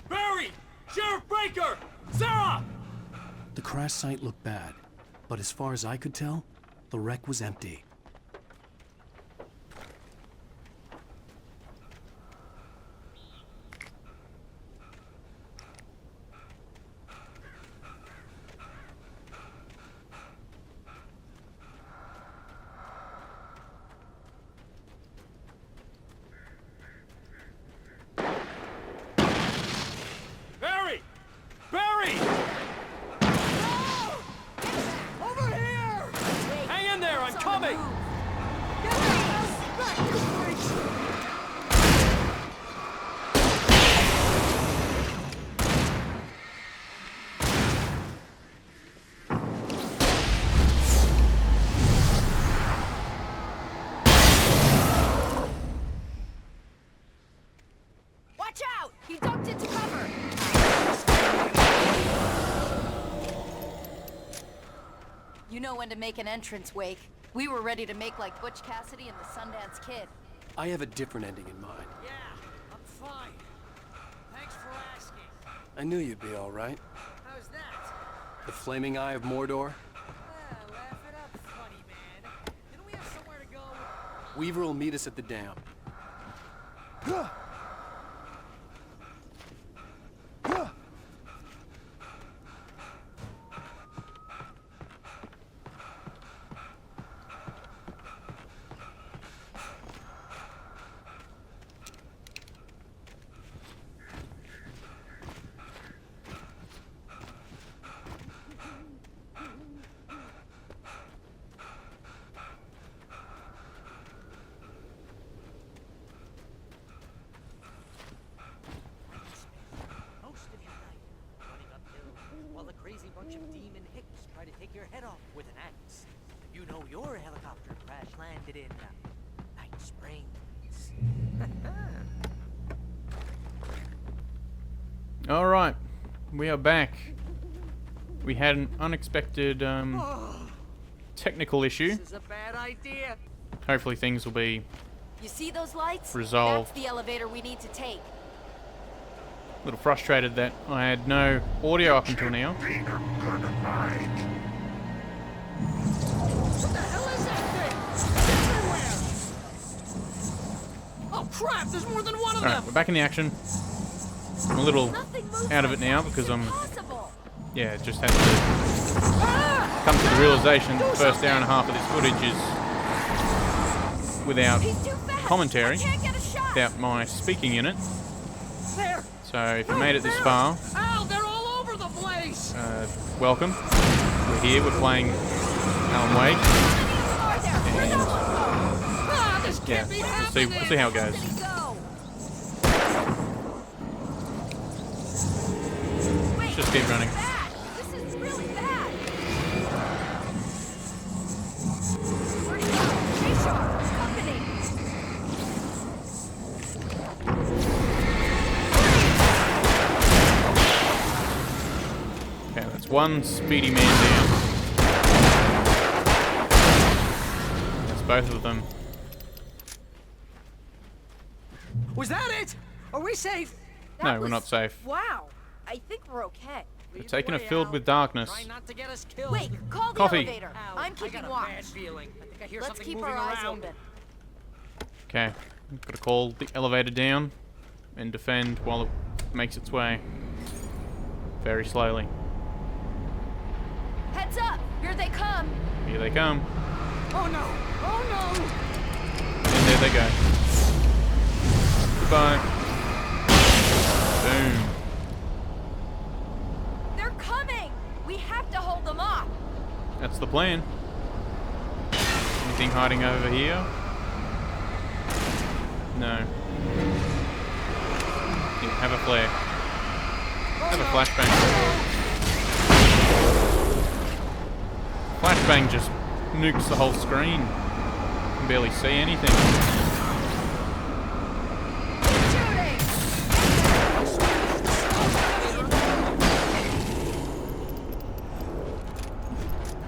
S10: Barry! Sheriff Breaker! Sarah!
S2: The crash site looked bad, but as far as I could tell, the wreck was empty.
S4: know when to make an entrance, Wake. We were ready to make like Butch Cassidy and the Sundance Kid.
S11: I have a different ending in mind.
S8: Yeah, I'm fine. Thanks for asking.
S11: I knew you'd be all right.
S8: How's that?
S11: The flaming eye of Mordor?
S8: Laugh it up, funny man. Didn't we have somewhere to go?
S11: Weaver will meet us at the dam.
S8: Most of your night running uphill while the crazy bunch of demon hicks try to take your head off with an axe. You know your helicopter crash landed in Night Springs.
S1: Alright, we are back. We had an unexpected technical issue.
S8: This is a bad idea.
S1: Hopefully things will be
S4: You see those lights?
S1: resolved.
S4: That's the elevator we need to take.
S1: A little frustrated that I had no audio up until now.
S8: What the hell is that thing? It's everywhere! Oh crap, there's more than one of
S1: Alright,
S8: them!
S1: we're back in the action. I'm a little out of it now because I'm... Yeah, just had to come to the realization that the first hour and a half of this footage is without commentary, without my speaking in it.
S8: There!
S1: So if you made it this far,
S8: Ow, they're all over the place!
S1: welcome. We're here, we're playing Alan Wake. And yeah, we'll see how it goes. Let's just keep running.
S4: This is really bad. Where'd he go? Company.
S1: Okay, that's one speedy man down. That's both of them.
S8: Was that it? Are we safe?
S1: No, we're not safe.
S4: Wow. I think we're okay.
S1: We're taking a field with darkness.
S8: Try not to get us killed.
S4: Wait, call the
S1: Coffee.
S4: elevator.
S8: Ow,
S4: I'm keeping
S8: I got a
S4: watch.
S8: bad feeling. I think I hear
S4: Let's
S8: something
S4: keep
S8: moving
S4: our eyes
S8: around.
S4: open.
S1: Okay, got to call the elevator down and defend while it makes its way. Very slowly.
S4: Heads up! Here they come.
S1: Here they come.
S8: Oh no! Oh
S1: And there they go. Goodbye. Boom.
S4: They're coming. We have to hold them off.
S1: That's the plan. Anything hiding over here? No. Here, have a flare. Have a flashbang. Flashbang just nukes the whole screen. You can barely see anything.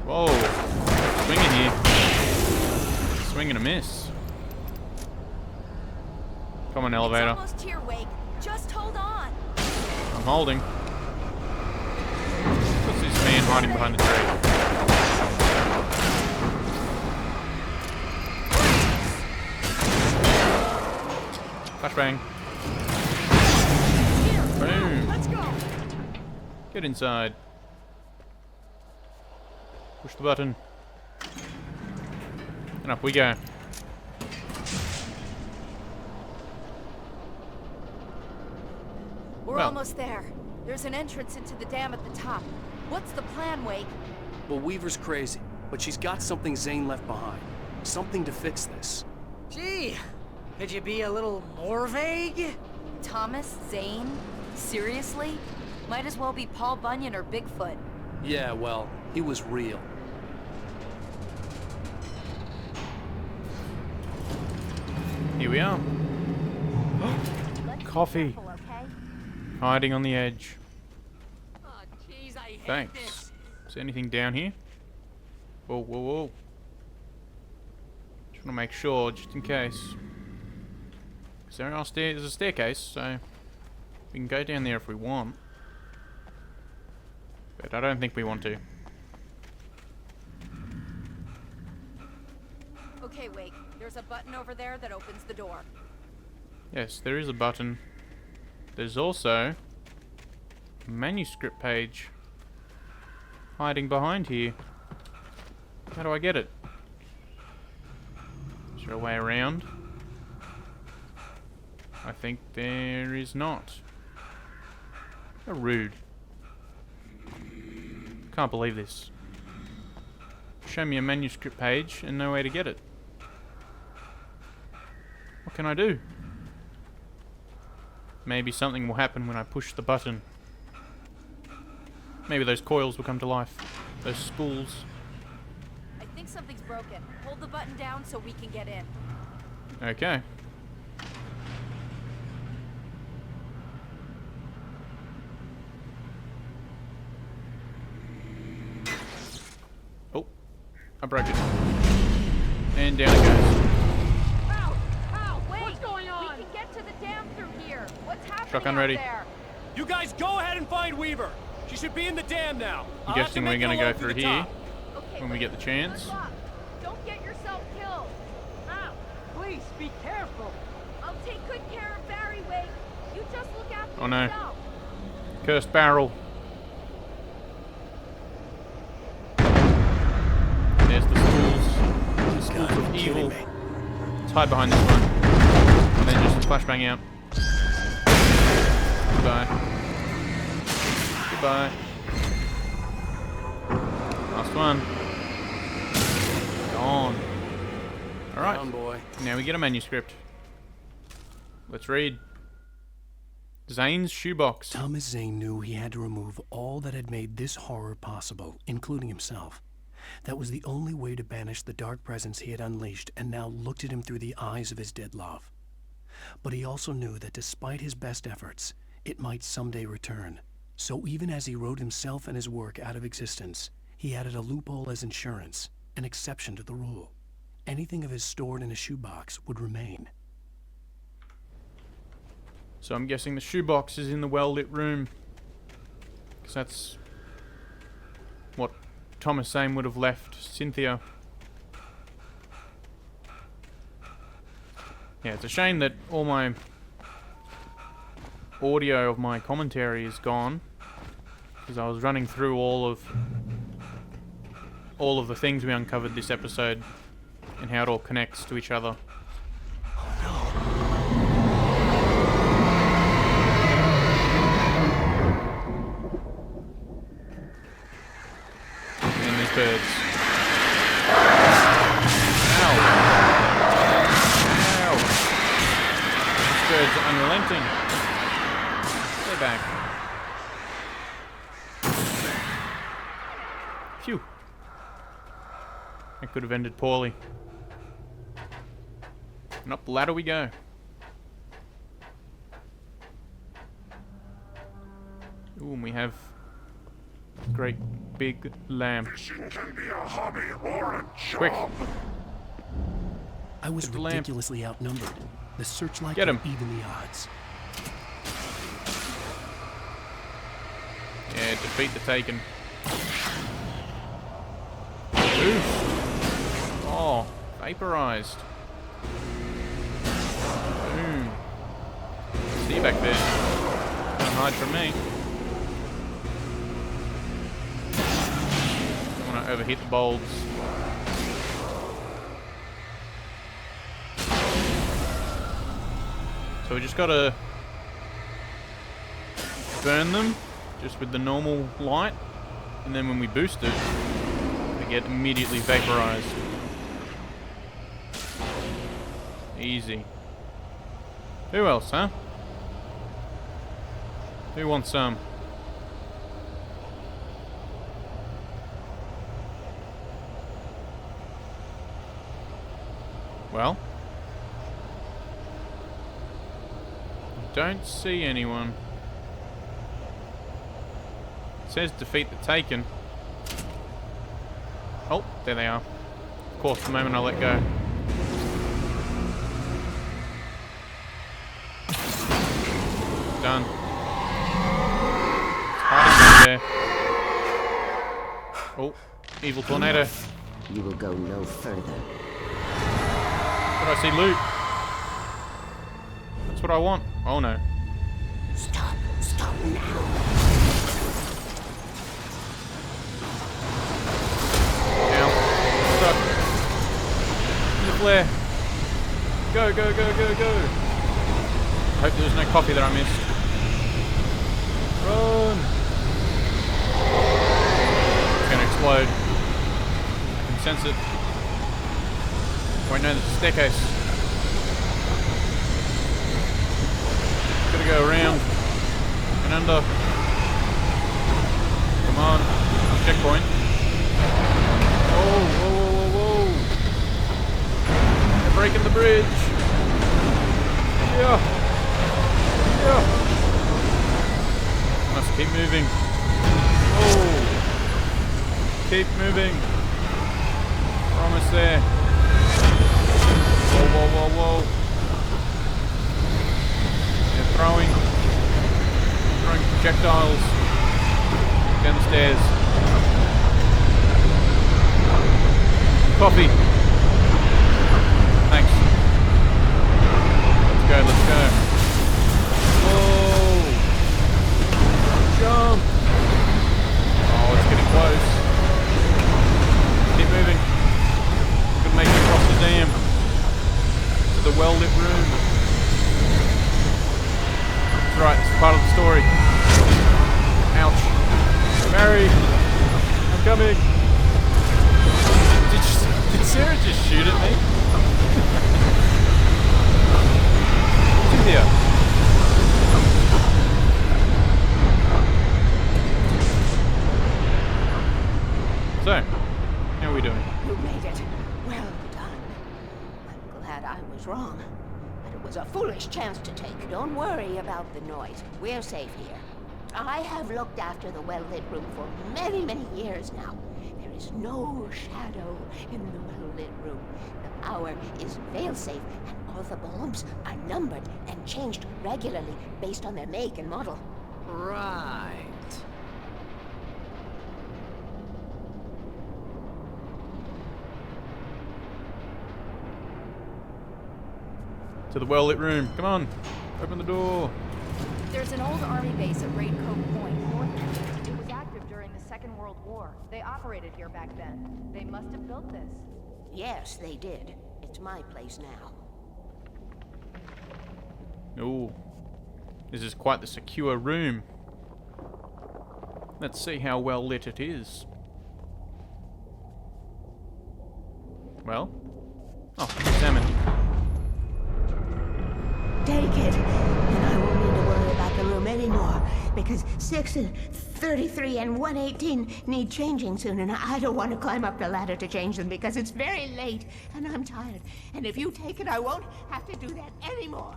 S1: Whoa. Swinging here. Swing and a miss. Come on, elevator.
S4: It's almost here, Wake. Just hold on.
S1: I'm holding. What's this man hiding behind the tree? Flashbang. Boom.
S8: Let's go.
S1: Get inside. Push the button. And up we go.
S4: We're
S1: Well.
S4: almost there. There's an entrance into the dam at the top. What's the plan, Wake?
S11: Well, Weaver's crazy, but she's got something Zane left behind. Something to fix this.
S8: Gee, could you be a little more vague?
S4: Thomas Zane? Seriously? Might as well be Paul Bunyan or Bigfoot.
S11: Yeah, well, he was real.
S1: Here we are. Coffee.
S4: Careful, okay?
S1: Hiding on the edge.
S8: Oh, jeez, I hate
S1: Thanks.
S8: this.
S1: Is there anything down here? Whoa, whoa, whoa. Just want to make sure, just in case. There's a staircase, so we can go down there if we want. But I don't think we want to.
S4: Okay, wait. There's a button over there that opens the door.
S1: Yes, there is a button. There's also a manuscript page hiding behind here. How do I get it? Is there a way around? I think there is not. How rude. Can't believe this. Show me a manuscript page and no way to get it. What can I do? Maybe something will happen when I push the button. Maybe those coils will come to life. Those spools.
S4: I think something's broken. Hold the button down so we can get in.
S1: Okay. Oh, I broke it. And down it goes.
S4: Wait! What's going on? We can get to the dam through here. What's happening
S1: Shotgun
S4: out
S1: ready.
S4: there?
S11: You guys go ahead and find Weaver. She should be in the dam now.
S1: I'm guessing we're gonna go through here
S4: Okay,
S1: when we get the chance.
S4: good luck. Don't get yourself killed.
S8: Ow! Please, be careful.
S4: I'll take good care of Barry, Wade. You just look after
S1: Oh no.
S4: yourself.
S1: Cursed barrel. There's the schools. The schools of evil. Let's hide behind this one. And then just flashbang out. Goodbye. Goodbye. Last one. Gone. Alright.
S11: Down, boy.
S1: Now we get a manuscript. Let's read. Zane's shoebox.
S2: Thomas Zane knew he had to remove all that had made this horror possible, including himself. That was the only way to banish the dark presence he had unleashed and now looked at him through the eyes of his dead love. But he also knew that despite his best efforts, it might someday return. So even as he wrote himself and his work out of existence, he added a loophole as insurance, an exception to the rule. Anything of his stored in a shoebox would remain.
S1: So I'm guessing the shoebox is in the well-lit room. Because that's what Thomas Zane would have left Cynthia. Yeah, it's a shame that all my audio of my commentary is gone. Because I was running through all of the things we uncovered this episode and how it all connects to each other. And these birds. Ow! Ow! These birds are unrelenting. Stay back. Phew. That could have ended poorly. And up the ladder we go. Ooh, and we have a great big lamp. Quick.
S2: I was
S1: Get the lamp.
S2: ridiculously outnumbered. The searchlight
S1: Get him.
S2: could even the odds.
S1: Yeah, defeat the Taken. Oof. Oh, vaporized. Boom. See you back there. Don't hide from me. Don't want to overhit the bulbs. So we just gotta burn them just with the normal light, and then when we boost it, they get immediately vaporized. Easy. Who else, huh? Who wants some? Well, don't see anyone. It says defeat the Taken. Oh, there they are. Of course, the moment I let go. Done. Hiding back there. Oh, evil tornado.
S7: You will go no further.
S1: But I see loot. That's what I want. Oh no.
S7: Stop now.
S1: Now. Stuck. In the flare. Go, go, go, go, go. I hope there was no coffee that I missed. Run! It's gonna explode. I can sense it. Oh, I know there's a staircase. Gotta go around and under. Come on. Checkpoint. Whoa, whoa, whoa, whoa, whoa. They're breaking the bridge. Yeah. Yeah. Must keep moving. Oh. Keep moving. We're almost there. Whoa, whoa, whoa, whoa. They're throwing projectiles down the stairs. Coffee. Thanks. Let's go, let's go. Whoa. Jump. Oh, it's getting close. Keep moving. Gonna make it across the dam. To the well-lit room. That's right, it's part of the story. Ouch. Mary! I'm coming! Did Sarah just shoot at me? What's in here? So, how are we doing?
S7: You made it. Well done. I'm glad I was wrong. But it was a foolish chance to take. Don't worry about the noise. We're safe here. I have looked after the well-lit room for many, many years now. There is no shadow in the well-lit room. The power is fail-safe, and all the bulbs are numbered and changed regularly based on their make and model.
S8: Right.
S1: To the well-lit room. Come on. Open the door.
S4: There's an old army base at Raincoat Point, north of here. It was active during the Second World War. They operated here back then. They must have built this.
S7: Yes, they did. It's my place now.
S1: Ooh. This is quite the secure room. Let's see how well lit it is. Well? Oh, salmon.
S7: Take it, and I won't need to worry about the room anymore, because 6 and 33 and 118 need changing soon, and I don't want to climb up the ladder to change them because it's very late, and I'm tired. And if you take it, I won't have to do that anymore.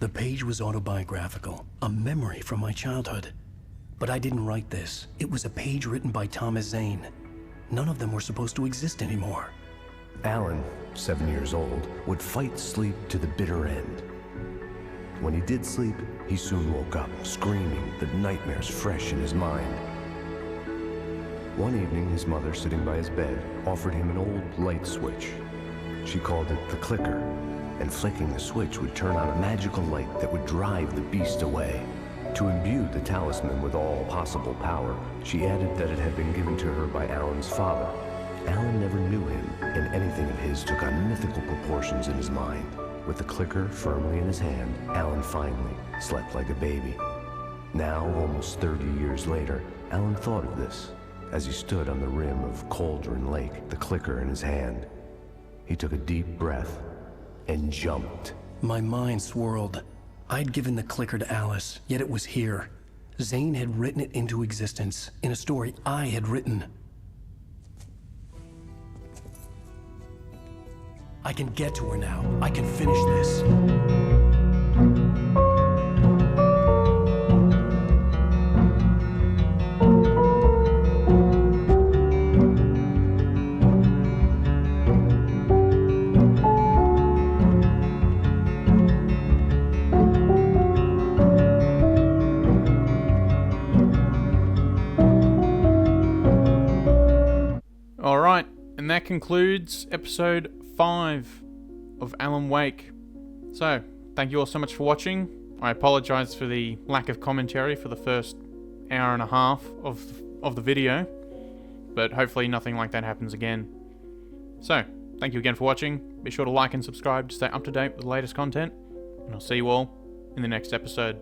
S2: The page was autobiographical, a memory from my childhood. But I didn't write this. It was a page written by Thomas Zane. None of them were supposed to exist anymore.
S17: Alan, 7 years old, would fight sleep to the bitter end. When he did sleep, he soon woke up, screaming, the nightmares fresh in his mind. One evening, his mother, sitting by his bed, offered him an old light switch. She called it the clicker, and flicking the switch would turn on a magical light that would drive the beast away. To imbue the talisman with all possible power, she added that it had been given to her by Alan's father. Alan never knew him, and anything of his took on mythical proportions in his mind. With the clicker firmly in his hand, Alan finally slept like a baby. Now, almost 30 years later, Alan thought of this as he stood on the rim of Cauldron Lake, the clicker in his hand. He took a deep breath and jumped.
S2: My mind swirled. I'd given the clicker to Alice, yet it was here. Zane had written it into existence in a story I had written. I can get to her now. I can finish this.
S1: And that concludes episode 5 of Alan Wake. So, thank you all so much for watching. I apologize for the lack of commentary for the first hour and a half of the video, but hopefully nothing like that happens again. So, thank you again for watching. Be sure to like and subscribe to stay up to date with the latest content, and I'll see you all in the next episode.